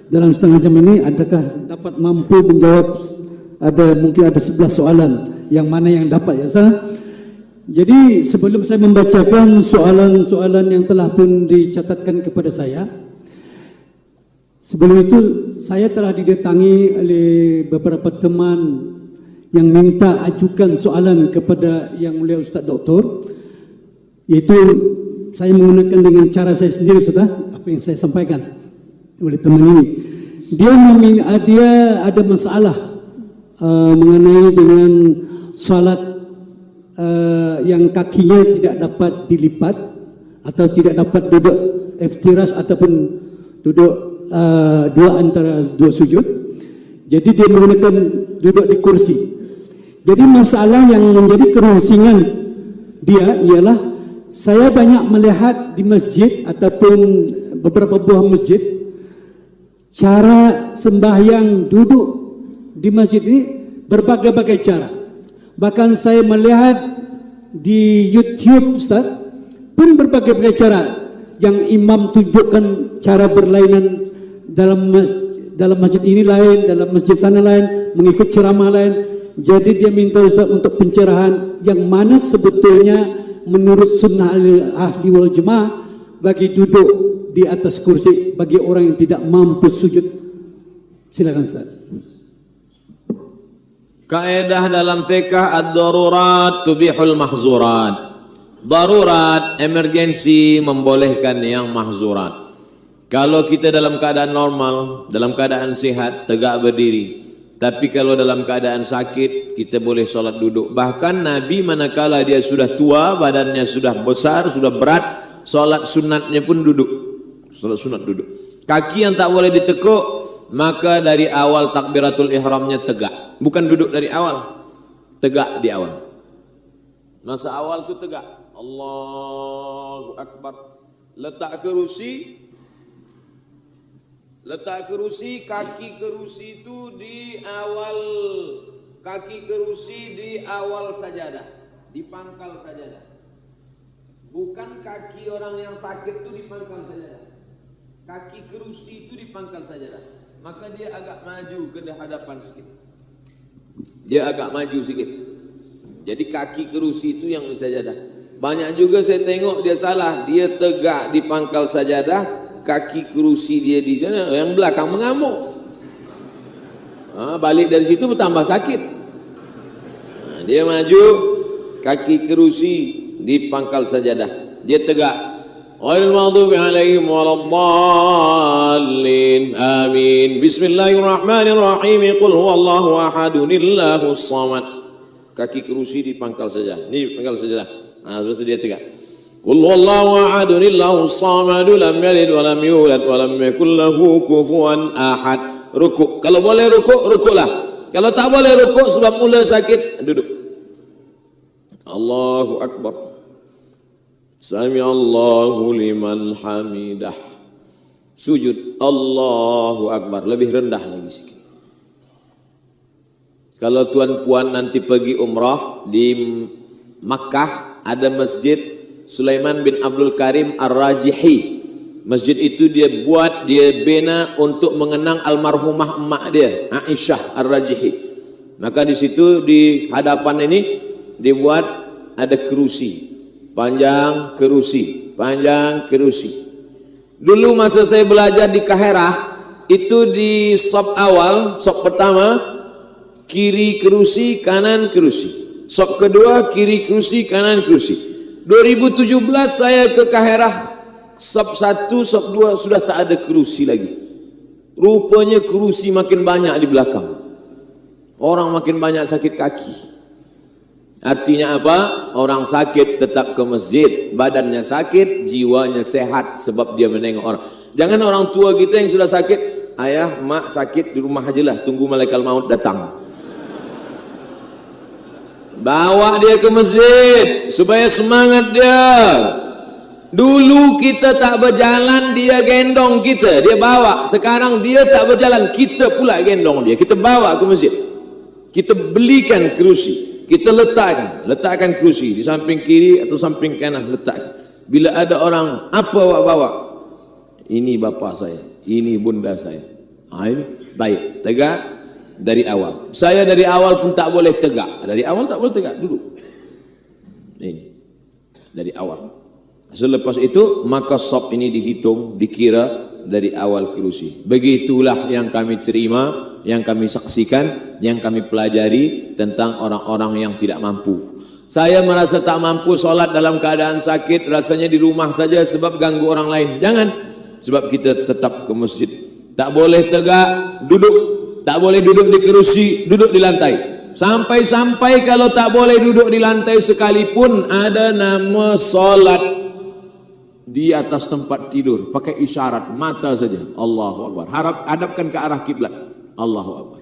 Dalam setengah jam ini adakah dapat mampu menjawab, mungkin ada 11 soalan, yang mana yang dapat ya Ustaz. Jadi sebelum saya membacakan soalan-soalan yang telah pun dicatatkan kepada saya, sebelum itu saya telah didatangi oleh beberapa teman yang minta ajukan soalan kepada Yang Mulia Ustaz Doktor, iaitu saya menggunakan dengan cara saya sendiri Ustaz, apa yang saya sampaikan oleh teman ini. Dia ada masalah mengenai dengan salat yang kakinya tidak dapat dilipat atau tidak dapat duduk iftiras ataupun duduk dua antara dua sujud. Jadi dia menggunakan duduk di kursi. Jadi masalah yang menjadi kerusingan dia ialah, saya banyak melihat di masjid ataupun beberapa buah masjid, cara sembahyang duduk di masjid ini berbagai-bagai cara. Bahkan saya melihat di YouTube Ustaz pun berbagai-bagai cara yang imam tunjukkan cara berlainan dalam masjid ini lain, dalam masjid sana lain, mengikut ceramah lain. Jadi dia minta Ustaz untuk pencerahan yang mana sebetulnya menurut sunnah ahli wal jemaah bagi duduk di atas kursi bagi orang yang tidak mampu sujud. Silakan Ustaz. Kaedah dalam fiqh ad-darurat tubihul mahzurat. Darurat, emergensi membolehkan yang mahzurat. Kalau kita dalam keadaan normal, dalam keadaan sehat, tegak berdiri. Tapi kalau dalam keadaan sakit, kita boleh solat duduk. Bahkan Nabi manakala dia sudah tua, badannya sudah besar, sudah berat, solat sunatnya pun duduk. Solat sunat duduk. Kaki yang tak boleh ditekuk, maka dari awal takbiratul ihramnya tegak. Bukan duduk dari awal, tegak di awal. Masa awal tu tegak. Allahu Akbar. Letak kerusi, kaki kerusi itu di awal, kaki kerusi di awal sajadah, di pangkal sajadah. Bukan kaki orang yang sakit itu di pangkal sajadah. Kaki kerusi itu di pangkal sajadah. Maka dia agak maju ke hadapan sikit. Dia agak maju sikit. Jadi kaki kerusi itu yang sajadah. Banyak juga saya tengok dia salah. Dia tegak di pangkal sajadah, kaki kerusi dia di sana, yang belakang mengamuk. Balik dari situ bertambah sakit. Dia maju, kaki kerusi di pangkal sajadah, dia tegak. Ghairil maghdubi alaihim waladdallin. Amin. Bismillahirrahmanirrahim. Qul huwallahu ahadunillahus samad. Kaki kerusi di pangkal sajadah. Ini pangkal sajadah. Terus dia tegak. Qul huwallahu ahadunillahus samad, lam yalid wa lam yulad wa lam yakul lahu kufuwan ahad. Rukuk. Kalau boleh rukuk, rukuklah. Kalau tak boleh rukuk sebab mula sakit, duduk. Allahu Akbar. Sami Allahu liman hamidah. Sujud. Allahu Akbar. Lebih rendah lagi sikit. Kalau tuan puan nanti pergi umrah di Makkah, ada masjid Sulaiman bin Abdul Karim Ar-Rajihi. Masjid itu dia buat, dia bina untuk mengenang almarhumah emak dia, Aisyah Ar-Rajihi. Maka di situ di hadapan ini dibuat ada kerusi, panjang kerusi, panjang kerusi. Dulu masa saya belajar di Kaherah, itu di sop awal, sop pertama, kiri kerusi, kanan kerusi. Sop kedua, kiri kerusi, kanan kerusi. 2017 saya ke Kaherah, sop 1, sop 2 sudah tak ada kerusi lagi. Rupanya kerusi makin banyak di belakang. Orang makin banyak sakit kaki. Artinya apa? Orang sakit tetap ke masjid, badannya sakit, jiwanya sehat sebab dia menengok orang. Jangan orang tua kita yang sudah sakit, ayah, mak sakit di rumah ajalah, tunggu malaikat maut datang. Bawa dia ke masjid supaya semangat dia. Dulu kita tak berjalan, dia gendong kita, dia bawa. Sekarang dia tak berjalan, kita pula gendong dia, kita bawa ke masjid. Kita belikan kerusi, kita letakkan kerusi di samping kiri atau samping kanan, letakkan. Bila ada orang, apa awak bawa? Ini bapa saya, ini bunda saya. Ini baik, tegak dari awal. Saya dari awal pun tak boleh tegak. Dari awal tak boleh tegak, duduk. Ini dari awal. Selepas itu maka sop ini dihitung, dikira dari awal kerusi. Begitulah yang kami terima, yang kami saksikan, yang kami pelajari tentang orang-orang yang tidak mampu. Saya merasa tak mampu solat dalam keadaan sakit, rasanya di rumah saja sebab ganggu orang lain. Jangan, sebab kita tetap ke masjid. Tak boleh tegak, duduk. Tak boleh duduk di kerusi, duduk di lantai. Sampai-sampai kalau tak boleh duduk di lantai sekalipun, ada nama solat di atas tempat tidur, pakai isyarat mata saja. Allahu Akbar. Hadapkan ke arah kiblat. Allahu Akbar.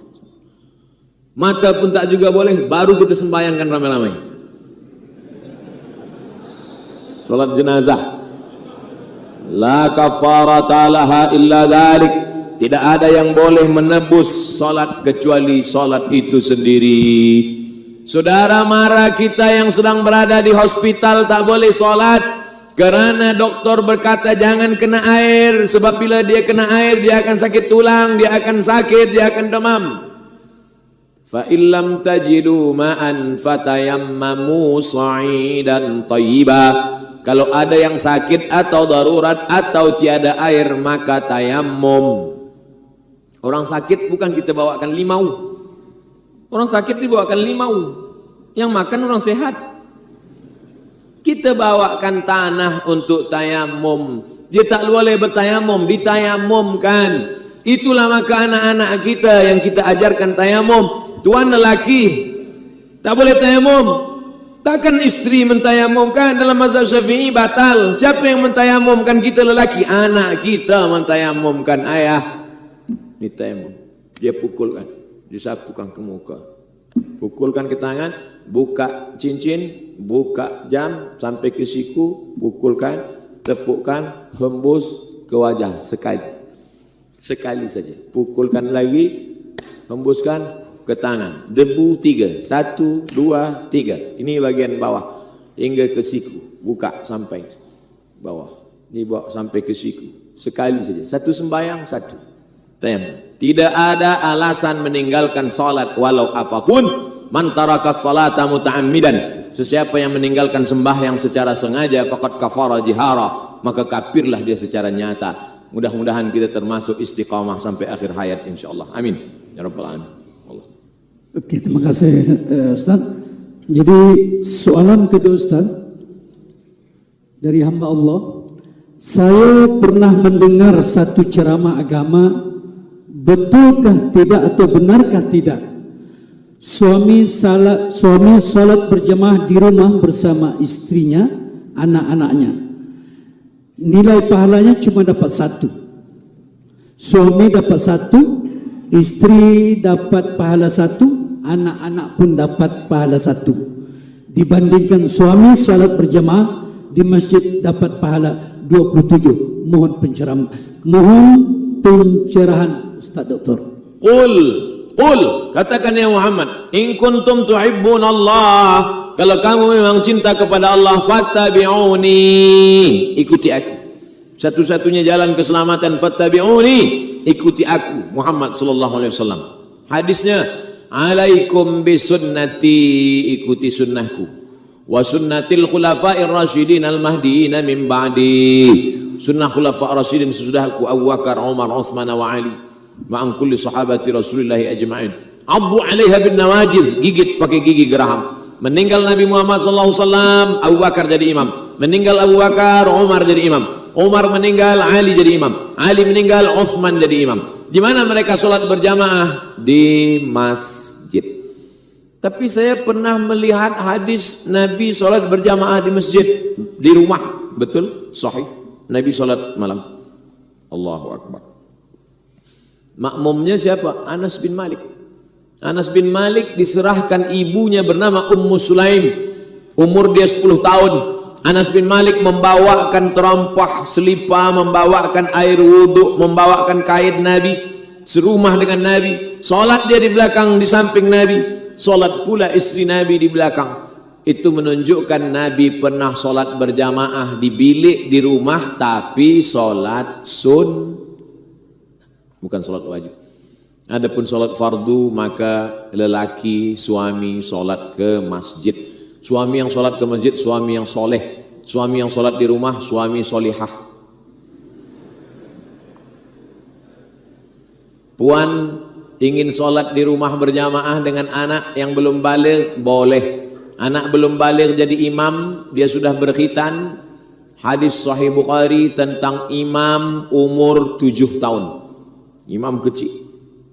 Mata pun tak juga boleh, baru kita sembahyangkan ramai-ramai. Salat jenazah. La kafarata laha illa dzalik. Tidak ada yang boleh menebus salat kecuali salat itu sendiri. Saudara mara kita yang sedang berada di hospital tak boleh salat karena doktor berkata jangan kena air, sebab bila dia kena air dia akan sakit tulang, dia akan sakit, dia akan demam. Fa illam tajidu ma'an fatayammamu sa'idan thayyiba. Kalau ada yang sakit atau darurat atau tiada air maka tayammum. Orang sakit bukan kita bawakan limau. Orang sakit dibawakan limau. Yang makan orang sehat. Kita bawakan tanah untuk tayamum. Dia tak boleh bertayamum, ditayamumkan. Itulah maka anak-anak kita yang kita ajarkan tayamum. Tuan lelaki tak boleh tayamum. Takkan isteri mentayamumkan? Dalam mazhab Syafi'i batal. Siapa yang mentayamumkan? Kita lelaki. Anak kita mentayamumkan. Ayah ini tayamum. Dia pukulkan, disapukan ke muka, pukulkan ke tangan, buka cincin, buka jam sampai ke siku, pukulkan, tepukkan, hembus ke wajah sekali saja, pukulkan lagi, hembuskan ke tangan, debu 3, 1, 2, 3, ini bagian bawah hingga ke siku, buka sampai bawah, ini bawa sampai ke siku, sekali saja, satu sembahyang, satu. Tidak ada alasan meninggalkan salat walau apapun. Man taraka salata muta'ammidan. sesiapa yang meninggalkan sembahyang secara sengaja faqad kafara jihara, maka kafirlah dia secara nyata. Mudah-mudahan kita termasuk istiqamah sampai akhir hayat insyaallah. Amin ya rabbal alamin. Allah. Oke, terima kasih Ustaz. Jadi soalan kedua Ustaz dari hamba Allah, saya pernah mendengar satu ceramah agama, betulkah tidak atau benarkah tidak suami salat berjamaah di rumah bersama istrinya, anak-anaknya, nilai pahalanya cuma dapat satu. Suami dapat satu, istri dapat pahala satu, anak-anak pun dapat pahala satu. Dibandingkan suami salat berjamaah di masjid dapat pahala 27. Mohon pencerahan Ustaz Doktor. Qul, katakan ya Muhammad, in kuntum tuhibbunallah, kalau kamu memang cinta kepada Allah, fattabi'uni, ikuti aku. Satu-satunya jalan keselamatan, fattabi'uni, ikuti aku Muhammad sallallahu alaihi wasallam. Hadisnya, alaikum bisunnati, ikuti sunnahku, wa sunnatil khulafa'ir rasyidin al-mahdiyyin min ba'di, sunnah khulafa' rasyidin sesudahku, Abu Bakar, Umar, Uthman wa Ali, ma'an kulli sahabati Rasulullah ajma'in. Addu 'alaiha bin nawajiz, gigit pakai gigi geraham. Meninggal Nabi Muhammad sallallahu alaihi wasallam, Abu Bakar jadi imam. Meninggal Abu Bakar, Umar jadi imam. Umar meninggal, Ali jadi imam. Ali meninggal, Uthman jadi imam. Di mana mereka salat berjamaah? Di masjid. Tapi saya pernah melihat hadis Nabi salat berjamaah di masjid, di rumah. Betul? Sahih. Nabi salat malam. Allahu Akbar. Makmumnya siapa? Anas bin Malik. Anas bin Malik diserahkan ibunya bernama Ummu Sulaim. Umur dia 10 tahun. Anas bin Malik membawakan terompah selipar, membawakan air wudhu, membawakan kain Nabi, serumah dengan Nabi. Solat dia di belakang, di samping Nabi. Solat pula istri Nabi di belakang. Itu menunjukkan Nabi pernah solat berjamaah di bilik di rumah, tapi solat bukan solat wajib. Adapun solat fardu, maka lelaki suami solat ke masjid. Suami yang solat ke masjid, suami yang soleh. Suami yang solat di rumah, suami solihah. Puan ingin solat di rumah berjamaah dengan anak yang belum baligh, boleh. Anak belum baligh jadi imam, dia sudah berkhitan. Hadis Sahih Bukhari tentang imam umur 7 tahun. Imam kecil,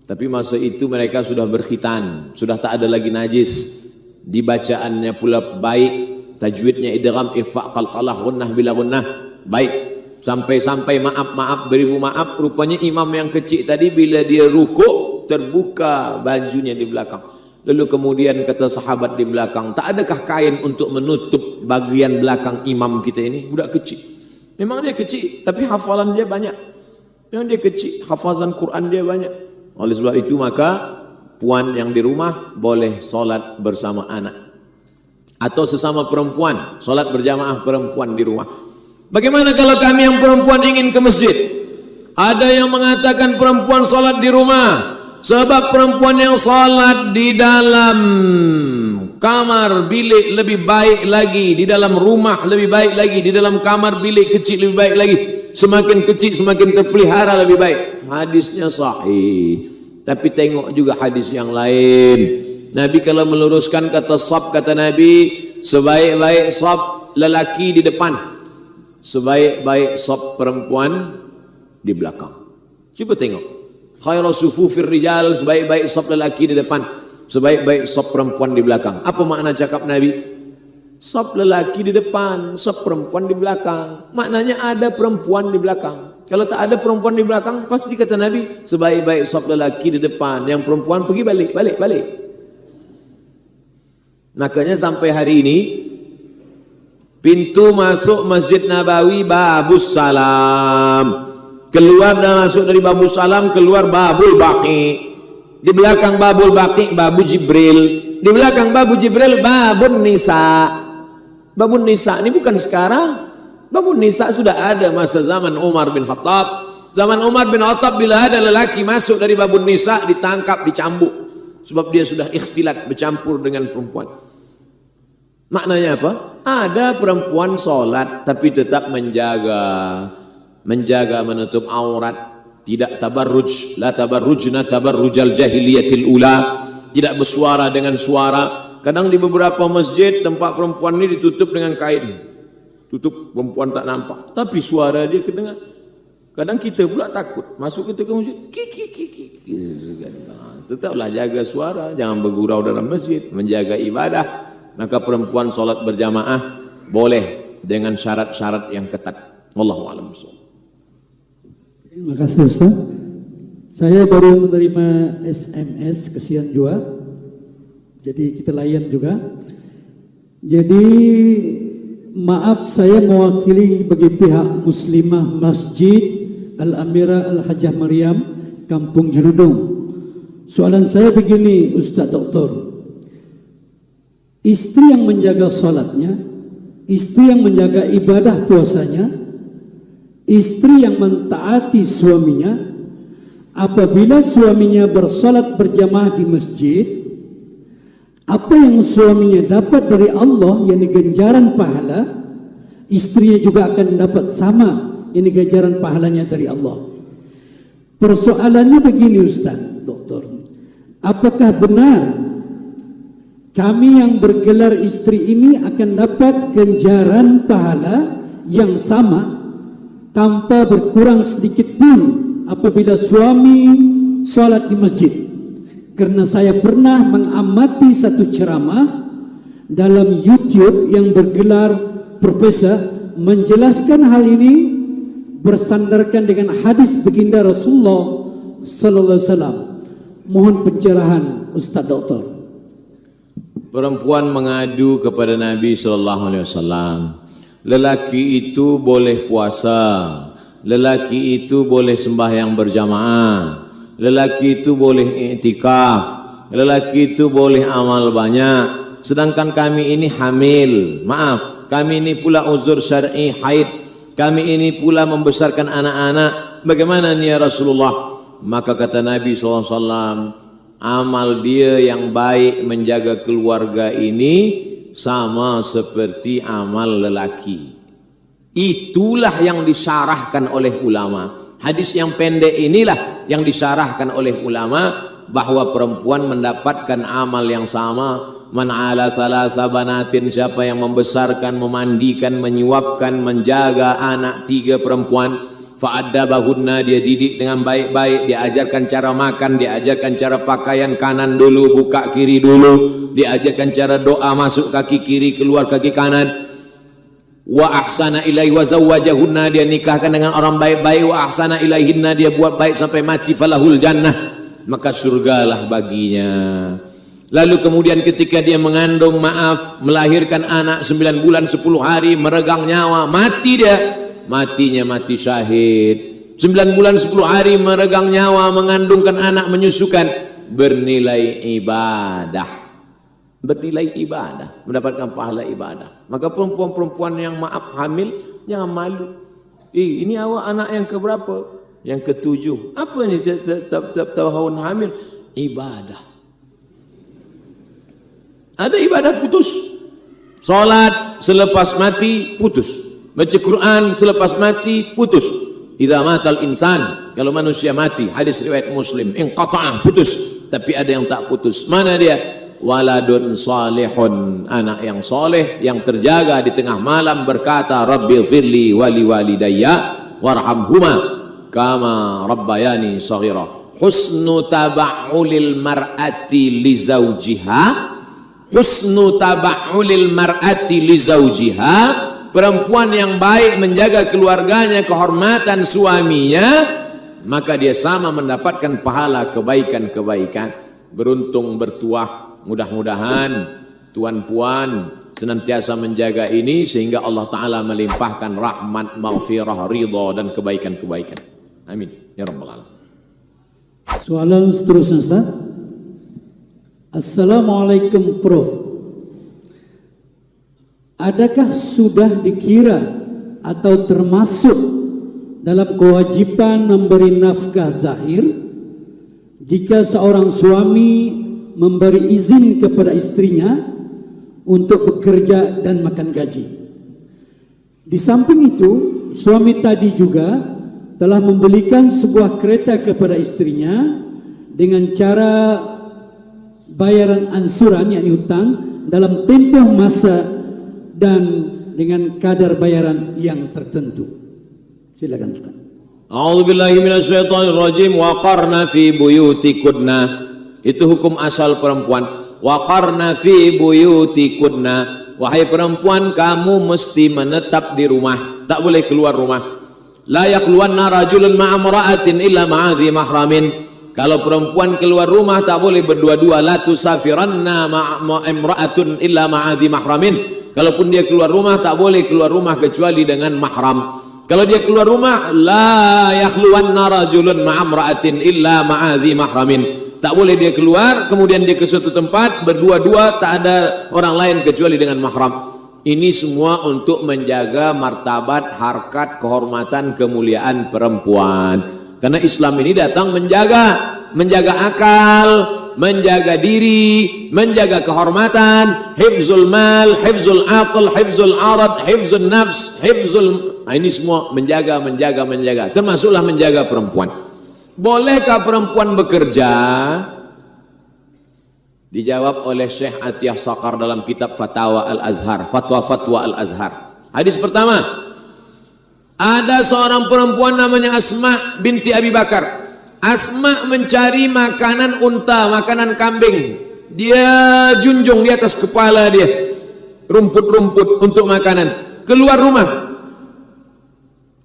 tapi masa itu mereka sudah berkhitan, sudah tak ada lagi najis, dibacaannya pula baik, tajwidnya idgham, ikhfa, qalqalah, gunnah bila gunnah, baik. Sampai-sampai maaf beribu maaf, rupanya imam yang kecil tadi bila dia rukuk terbuka bajunya di belakang. Lalu kemudian kata sahabat di belakang, tak adakah kain untuk menutup bagian belakang imam kita ini? Budak kecil, memang dia kecil, tapi hafalan dia banyak. Yang dia kecil, hafazan Quran dia banyak. Oleh sebab itu maka puan yang di rumah boleh solat bersama anak, atau sesama perempuan solat berjamaah perempuan di rumah. Bagaimana kalau kami yang perempuan ingin ke masjid? Ada yang mengatakan perempuan solat di rumah, sebab perempuan yang solat di dalam kamar bilik lebih baik lagi, di dalam rumah lebih baik lagi, di dalam kamar bilik kecil lebih baik lagi. Semakin kecil semakin terpelihara lebih baik. Hadisnya sahih. Tapi tengok juga hadis yang lain. Nabi kalau meluruskan kata saf, kata Nabi, sebaik-baik saf lelaki di depan, sebaik-baik saf perempuan di belakang. Cuba tengok. Khairu sufufir rijal, sebaik-baik saf lelaki di depan, sebaik-baik saf perempuan di belakang. Apa makna cakap Nabi? Saf lelaki di depan, saf perempuan di belakang. Maknanya ada perempuan di belakang. Kalau tak ada perempuan di belakang, pasti kata Nabi, sebaik-baik saf lelaki di depan, yang perempuan pergi balik. Makanya sampai hari ini, pintu masuk Masjid Nabawi Babus Salam. Keluar dan masuk dari Babus Salam, keluar Babul Baqi. Di belakang Babul Baqi, Babu Jibril. Di belakang Babu Jibril, Babun Nisa. Babun Nisa ini bukan sekarang. Babun Nisa sudah ada masa zaman Umar bin Khattab. Zaman Umar bin Khattab bila ada lelaki masuk dari Babun Nisa, ditangkap, dicambuk. Sebab dia sudah ikhtilat, bercampur dengan perempuan. Maknanya apa? Ada perempuan sholat tapi tetap menjaga menutup aurat, tidak tabarruj, la tabarrujna tabarrujal jahiliyatil ula, tidak bersuara dengan suara. Kadang di beberapa masjid tempat perempuan ini ditutup dengan kain, tutup, perempuan tak nampak, tapi suara dia kedengar. Kadang kita pula takut masuk kita ke masjid, tetaplah jaga suara, jangan bergurau dalam masjid, menjaga ibadah. Maka perempuan solat berjamaah boleh dengan syarat-syarat yang ketat. Wallahu a'lam. Terima kasih Ustaz. Saya baru menerima SMS, kesian juga. Jadi kita layan juga. Jadi maaf, saya mewakili bagi pihak Muslimah Masjid Al-Amirah Al-Hajjah Maryam, Kampung Jeludong. Soalan saya begini Ustaz Doktor. Istri yang menjaga salatnya, istri yang menjaga ibadah puasanya, istri yang mentaati suaminya, apabila suaminya bersalat berjamaah di masjid, apa yang suaminya dapat dari Allah, yakni ganjaran pahala, istrinya juga akan dapat sama, yakni ganjaran pahalanya dari Allah. Persoalannya begini Ustaz Doktor, apakah benar kami yang bergelar istri ini akan dapat ganjaran pahala yang sama tanpa berkurang sedikit pun apabila suami salat di masjid? Karena saya pernah mengamati satu ceramah dalam YouTube yang bergelar Profesor menjelaskan hal ini bersandarkan dengan hadis baginda Rasulullah sallallahu alaihi wasallam. Mohon pencerahan Ustaz Doktor. Perempuan mengadu kepada Nabi SAW, lelaki itu boleh puasa, lelaki itu boleh sembahyang berjamaah, lelaki itu boleh i'tikaf, lelaki itu boleh amal banyak, sedangkan kami ini hamil, maaf, kami ini pula uzur syar'i haid, kami ini pula membesarkan anak-anak, bagaimana nih ya Rasulullah? Maka kata Nabi SAW, amal dia yang baik menjaga keluarga ini sama seperti amal lelaki. Itulah yang disyarahkan oleh ulama. Hadis yang pendek inilah yang disyarahkan oleh ulama, bahwa perempuan mendapatkan amal yang sama. Man ala thalatha banatin, siapa yang membesarkan, memandikan, menyuapkan, menjaga anak 3 perempuan, fa'addabahunna, dia didik dengan baik-baik, diajarkan cara makan, diajarkan cara pakaian, kanan dulu, buka kiri dulu, diajarkan cara doa, masuk kaki kiri, keluar kaki kanan. Wa ahsana ilaihi wa zawwajahunna, dia nikahkan dengan orang baik-baik, wa ahsana ilaihinna, dia buat baik sampai mati, falahul jannah, maka surgalah baginya. Lalu kemudian ketika dia mengandung, maaf, melahirkan anak 9 bulan 10 hari, meregang nyawa, mati dia, matinya mati syahid. 9 bulan 10 hari meregang nyawa, mengandungkan anak, menyusukan, bernilai ibadah, bernilai ibadah, mendapatkan pahala ibadah. Maka perempuan-perempuan yang maaf hamil, jangan malu. Ini awak anak yang keberapa? Yang ke-7. Apa ini tahun hamil? Ibadah. Ada ibadah putus, salat selepas mati putus, baca Quran selepas mati putus. Idza matal insan, kalau manusia mati, hadis riwayat Muslim, inqata'ah, putus. Tapi ada yang tak putus. Mana dia? Waladun salihun, anak yang soleh yang terjaga di tengah malam berkata, Rabbighfirli wali walidayya warhamhuma kama rabbayani shaghira. Husnu taba'ulil mar'ati li zawjiha, husnu taba'ulil mar'ati li zawjiha, perempuan yang baik menjaga keluarganya, kehormatan suaminya, maka dia sama mendapatkan pahala kebaikan-kebaikan. Beruntung bertuah. Mudah-mudahan tuan puan senantiasa menjaga ini sehingga Allah Ta'ala melimpahkan rahmat, maghfirah, ridha dan kebaikan-kebaikan. Amin ya rabbal alamin. Soalan seterusnya Ustaz. Assalamualaikum Prof. Adakah sudah dikira atau termasuk dalam kewajiban memberi nafkah zahir jika seorang suami memberi izin kepada istrinya untuk bekerja dan makan gaji. Di samping itu, suami tadi juga telah membelikan sebuah kereta kepada istrinya dengan cara bayaran ansuran, yakni hutang, dalam tempoh masa dan dengan kadar bayaran yang tertentu. Silakan Ustaz. A'udzubillahi minasyaitonirrajim. Waqarna fi buyutikunna. Itu hukum asal perempuan. Waqarna fi buyutikunna. Wahai perempuan, kamu mesti menetap di rumah, tak boleh keluar rumah. La yaqluwanna rajulun ma'a imra'atin illa ma'a dhi mahramin. Kalau perempuan keluar rumah tak boleh berdua-dua. La tusafiranna ma'a imra'atun illa ma'a dhi mahramin. Kalaupun dia keluar rumah tak boleh keluar rumah kecuali dengan mahram. Kalau dia keluar rumah, la yakhluwanna rajulun ma'a imra'atin illa ma'a dhi mahramin. Tak boleh dia keluar kemudian dia ke suatu tempat berdua-dua, tak ada orang lain kecuali dengan mahram. Ini semua untuk menjaga martabat, harkat, kehormatan, kemuliaan perempuan. Karena Islam ini datang menjaga akal, menjaga diri, menjaga kehormatan, hifzul mal, hifzul aql, hifzul arad, hifzul nafs, nah, ini semua menjaga. Termasuklah menjaga perempuan. Bolehkah perempuan bekerja? Dijawab oleh Syekh Atiyah Saqar dalam kitab Fatwa Al-Azhar. Hadis pertama, ada seorang perempuan namanya Asma binti Abi Bakar. Asma mencari makanan unta, makanan kambing. Dia junjung di atas kepala dia rumput-rumput untuk makanan. Keluar rumah,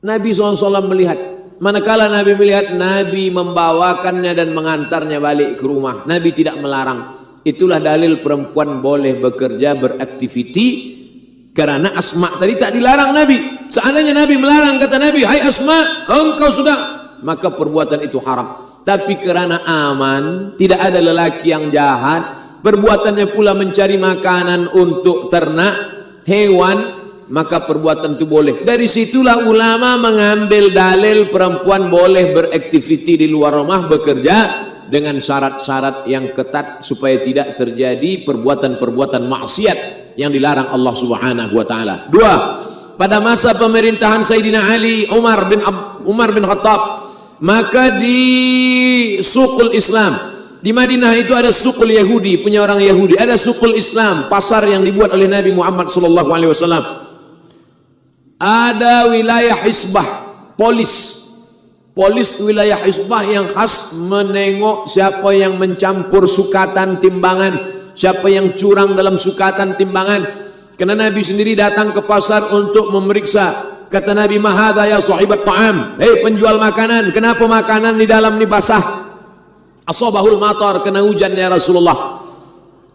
Nabi SAW melihat. Manakala Nabi melihat, Nabi membawakannya dan mengantarnya balik ke rumah. Nabi tidak melarang. Itulah dalil perempuan boleh bekerja, beraktiviti. Karena Asma tadi tak dilarang Nabi. Seandainya Nabi melarang, kata Nabi, hai Asma, engkau sudah, maka perbuatan itu haram. Tapi kerana aman, tidak ada lelaki yang jahat, perbuatannya pula mencari makanan untuk ternak, hewan, maka perbuatan itu boleh. Dari situlah ulama mengambil dalil perempuan boleh beraktiviti di luar rumah, bekerja dengan syarat-syarat yang ketat supaya tidak terjadi perbuatan-perbuatan maksiat yang dilarang Allah Subhanahu wa taala. Dua, pada masa pemerintahan Sayyidina Ali, Umar bin Khattab, maka di Suqul Islam di Madinah itu ada Suqul Yahudi, punya orang Yahudi, ada Suqul Islam, pasar yang dibuat oleh Nabi Muhammad sallallahu alaihi wasallam. Ada wilayah hisbah, polis wilayah hisbah yang khas menengok siapa yang mencampur sukatan timbangan, siapa yang curang dalam sukatan timbangan. Karena Nabi sendiri datang ke pasar untuk memeriksa. Kata Nabi, mahadha ya sahibat ta'am, hei penjual makanan, kenapa makanan di dalam ni basah? Asabahul matar, kena hujan ya Rasulullah.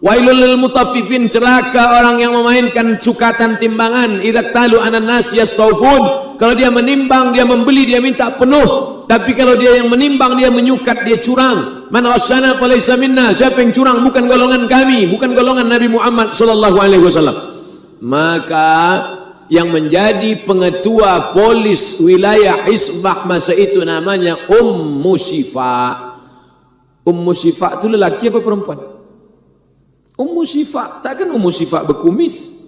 Wailul lil mutaffifin, celaka orang yang memainkan sukatan timbangan. Idza talu anan nas yastawfun, kalau dia menimbang, dia membeli, dia minta penuh. Tapi kalau dia yang menimbang, dia menyukat, dia curang. Man ghasyana falaysa minna, siapa yang curang bukan golongan kami, bukan golongan Nabi Muhammad sallallahu alaihi wasallam. Maka yang menjadi pengetua polis wilayah hisbah masa itu namanya Ummu Syifa. Ummu Syifa itu lelaki apa perempuan? Ummu Syifa, takkan Ummu Syifa berkumis?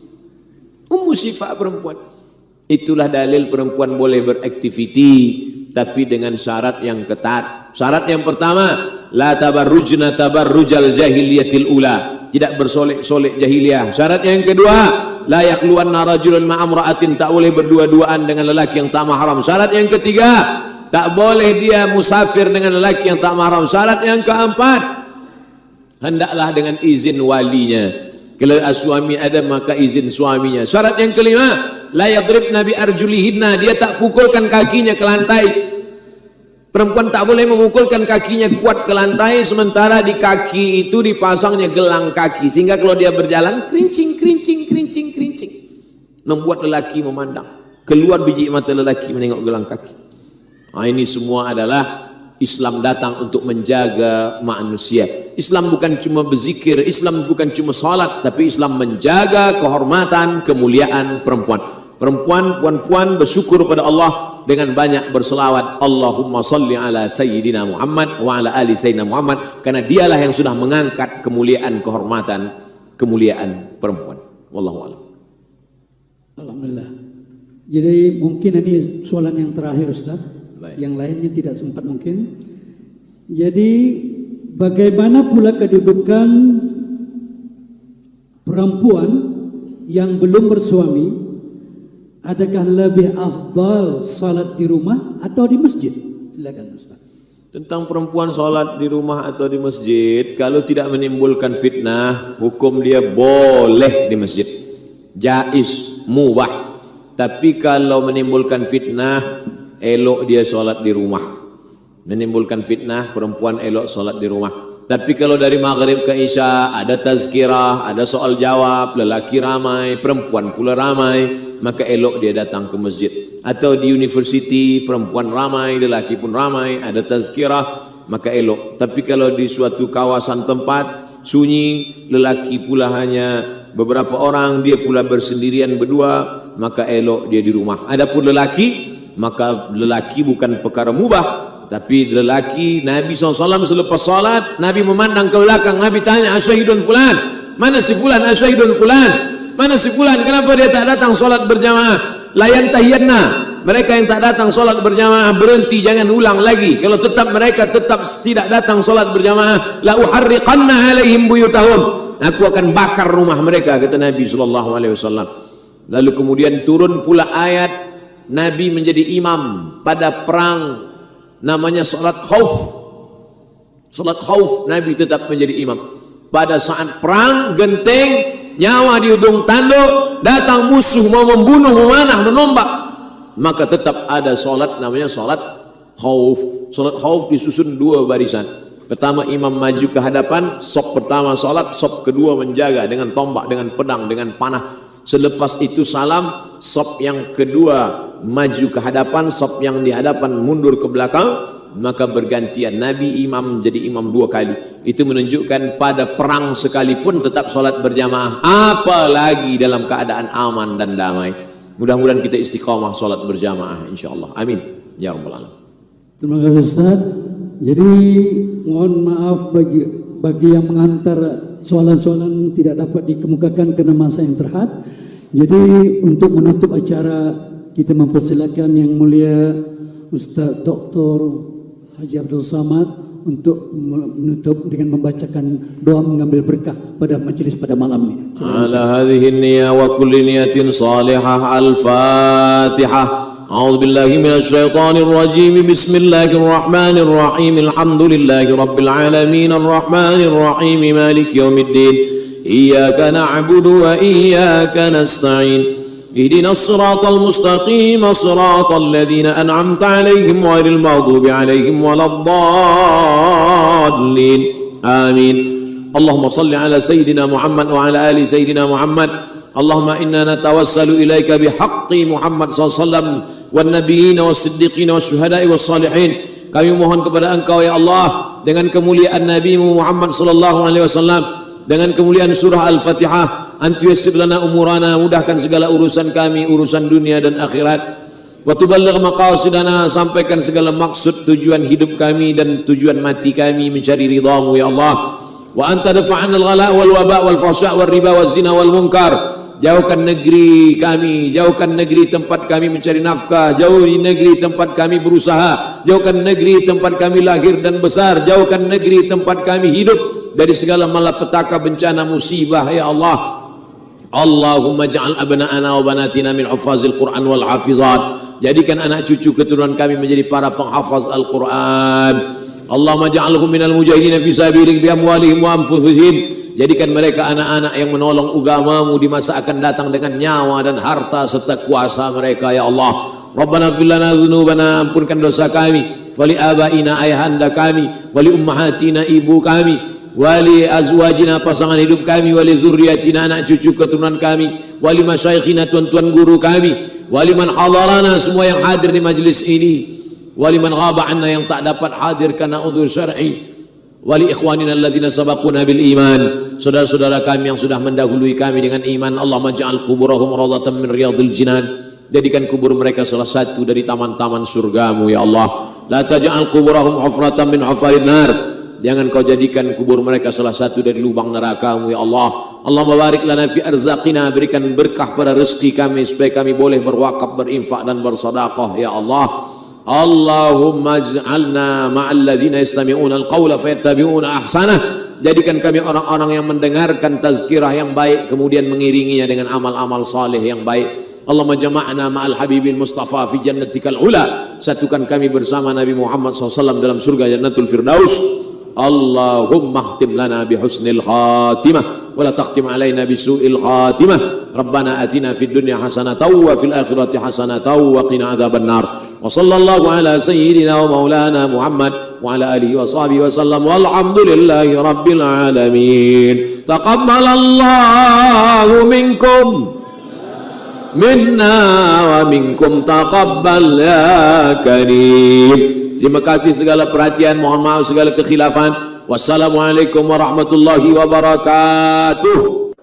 Ummu Syifa perempuan. Itulah dalil perempuan boleh beraktiviti, tapi dengan syarat yang ketat. Syarat yang pertama, la tabarrujna tabarrujal jahiliyatil ula, tidak bersolek-solek jahiliyah. Syarat yang kedua, la yakhluwanna rajulun ma'a imra'atin, tak boleh berdua-duaan dengan lelaki yang tak mahram. Syarat yang ketiga, tak boleh dia musafir dengan lelaki yang tak mahram. Syarat yang keempat, hendaklah dengan izin walinya. Kalau suami ada maka izin suaminya. Syarat yang kelima, la yadribna bi arjulihinna, dia tak pukulkan kakinya ke lantai. Perempuan tak boleh memukulkan kakinya kuat ke lantai, sementara di kaki itu dipasangnya gelang kaki, sehingga kalau dia berjalan kerincing, membuat lelaki memandang, keluar biji mata lelaki menengok gelang kaki. Nah, ini semua adalah Islam datang untuk menjaga manusia. Islam bukan cuma berzikir, Islam bukan cuma salat, tapi Islam menjaga kehormatan, kemuliaan perempuan. Puan-puan bersyukur kepada Allah dengan banyak berselawat. Allahumma salli ala Sayyidina Muhammad wa ala ali Sayyidina Muhammad, karena dialah yang sudah mengangkat kemuliaan, kehormatan, kemuliaan perempuan. Wallahu a'lam. Alhamdulillah. Jadi mungkin ini soalan yang terakhir Ustaz. Baik. Yang lainnya tidak sempat mungkin. Jadi bagaimana pula kedudukan perempuan yang belum bersuami? Adakah lebih afdal salat di rumah atau di masjid? Silakan Ustaz. Tentang perempuan sholat di rumah atau di masjid, kalau tidak menimbulkan fitnah, hukum dia boleh di masjid, jaiz, mubah. Tapi kalau menimbulkan fitnah, elok dia sholat di rumah. Menimbulkan fitnah, perempuan elok sholat di rumah. Tapi kalau dari maghrib ke isya ada tazkirah, ada soal jawab, lelaki ramai, perempuan pula ramai, maka elok dia datang ke masjid. Atau di university, perempuan ramai, lelaki pun ramai, ada tazkirah, maka elok. Tapi kalau di suatu kawasan tempat sunyi, lelaki pula hanya beberapa orang, dia pula bersendirian berdua, maka elok dia di rumah. Adapun lelaki, maka lelaki bukan perkara mubah. Tapi lelaki, Nabi SAW selepas salat, Nabi memandang ke belakang, Nabi tanya, asyahidun fulan, mana si fulan, asyahidun fulan, mana si fulan, kenapa dia tak datang salat berjamaah? Layan tahiyanna, mereka yang tak datang salat berjamaah berhenti, jangan ulang lagi. Kalau tetap mereka tetap tidak datang salat berjamaah, la uharriqanna alaihim buyutahum, aku akan bakar rumah mereka, kata Nabi SAW. Lalu kemudian turun pula ayat, Nabi menjadi imam pada perang namanya salat khauf. Salat khauf, Nabi tetap menjadi imam. Pada saat perang, genteng, nyawa di ujung tanduk, datang musuh mau membunuh, memanah, menombak, maka tetap ada salat namanya salat khauf. Salat khauf disusun dua barisan. Pertama imam maju ke hadapan, saf pertama salat, saf kedua menjaga dengan tombak, dengan pedang, dengan panah. Selepas itu salam, saf yang kedua maju ke hadapan, saf yang di hadapan mundur ke belakang, maka bergantian. Nabi imam jadi imam dua kali. Itu menunjukkan pada perang sekalipun tetap solat berjamaah, apalagi dalam keadaan aman dan damai. Mudah-mudahan kita istiqamah solat berjamaah insyaallah. Amin ya rabbal alamin. Terima kasih Ustaz. Jadi mohon maaf bagi yang mengantar soalan-soalan tidak dapat dikemukakan karena masa yang terhad. Jadi untuk menutup acara, kita mempersilakan yang mulia Ustaz Dr. Haji Abdul Samad untuk menutup dengan membacakan doa mengambil berkah pada majlis pada malam ini. Ala hadhihi niyyah wa kulli niyatin salihah. Al-Fatihah. A'udzu billahi minasy syaithanir rajim. Bismillahirrahmanir rahim. Alhamdulillahi rabbil alamin arrahmanir rahim maliki yaumiddin. Iyyaka na'budu wa iyyaka nasta'in. اهدنا الصراط المستقيم صراط الذين أنعمت عليهم غير المغضوب عليهم ولا الضالين آمين. اللهم صل على سيدنا محمد وعلى آل سيدنا محمد. اللهم إنا نتوسل إليك بحق محمد صلى الله عليه وسلم والنبيين والصديقين والشهداء والصالحين. Kami mohon kepada Engkau ya Allah dengan kemuliaan Nabi Muhammad sallallahu alaihi wasallam, dengan kemuliaan surah Al-Fatihah, Antu yassir lana umurana, mudahkan segala urusan kami, urusan dunia dan akhirat. Wa tuballigh maqasidana, sampaikan segala maksud tujuan hidup kami dan tujuan mati kami mencari ridhamu ya Allah. Wa anta dafa'an al-ghala wal waba wal fahsya wal riba waz zina wal munkar. Jauhkan negeri kami, jauhkan negeri tempat kami mencari nafkah, jauhi negeri tempat kami berusaha, jauhkan negeri tempat kami lahir dan besar, jauhkan negeri tempat kami hidup dari segala malapetaka, bencana, musibah ya Allah. Allahumma ja'al abna'ana wa banatina min hufazil Qur'an wal hafizat. Jadikan anak cucu keturunan kami menjadi para penghafaz Al-Quran. Allahumma ja'alhum minal mujahidin fi sabilik bi amwalihim wa anfusihim. Jadikan mereka anak-anak yang menolong agamamu di masa akan datang dengan nyawa dan harta serta kuasa mereka ya Allah. Rabbana ighfir lana dzunubana, ampunkan dosa kami, wali abaina, ayahanda kami, wali ummahatina, ibu kami, wali azwajina, pasangan hidup kami, wali zurriyatina, anak cucu keturunan kami, wali masyayikhina, tuan-tuan guru kami, wali man hadarana, semua yang hadir di majlis ini, wali man ghaba anna, yang tak dapat hadir karena udhur syar'i, wali ikhwanina alladzina sabaquna bil iman, saudara-saudara kami yang sudah mendahului kami dengan iman. Allahumma ja'al quburahum rawdatan min riyadil jinan. Jadikan kubur mereka salah satu dari taman-taman surgamu ya Allah. La taj'al quburahum hufratan min hufarin nar. Jangan kau jadikan kubur mereka salah satu dari lubang neraka-Mu ya Allah. Allahumma barik lana fi arzaqina, berikan berkah pada rezeki kami supaya kami boleh berwakaf, berinfak dan bersedekah ya Allah. Allahumma ij'alna ma'al ladzina yastami'una al-qawla fayattabi'una ahsanah. Jadikan kami orang-orang yang mendengarkan tazkirah yang baik kemudian mengiringinya dengan amal-amal saleh yang baik. Allahumma jama'na ma'al habibil mustafa fi jannatikal ula. Satukan kami bersama Nabi Muhammad SAW dalam surga Jannatul Firdaus. Allahumma khtim lana bihusnil khatimah wa la takhtim alaina bisu'il khatimah. Rabbana atina fid dunya hasanatan wa fil akhirati hasanatan wa qina adzabannar. Wa sallallahu ala sayyidina wa maulana Muhammad wa ala alihi wa sahbihi wa sallam walhamdulillahi rabbil alamin. Taqabbalallahu minkum minna wa minkum taqabbal ya karim. Terima kasih segala perhatian, mohon maaf segala kekhilafan. Wassalamualaikum warahmatullahi wabarakatuh.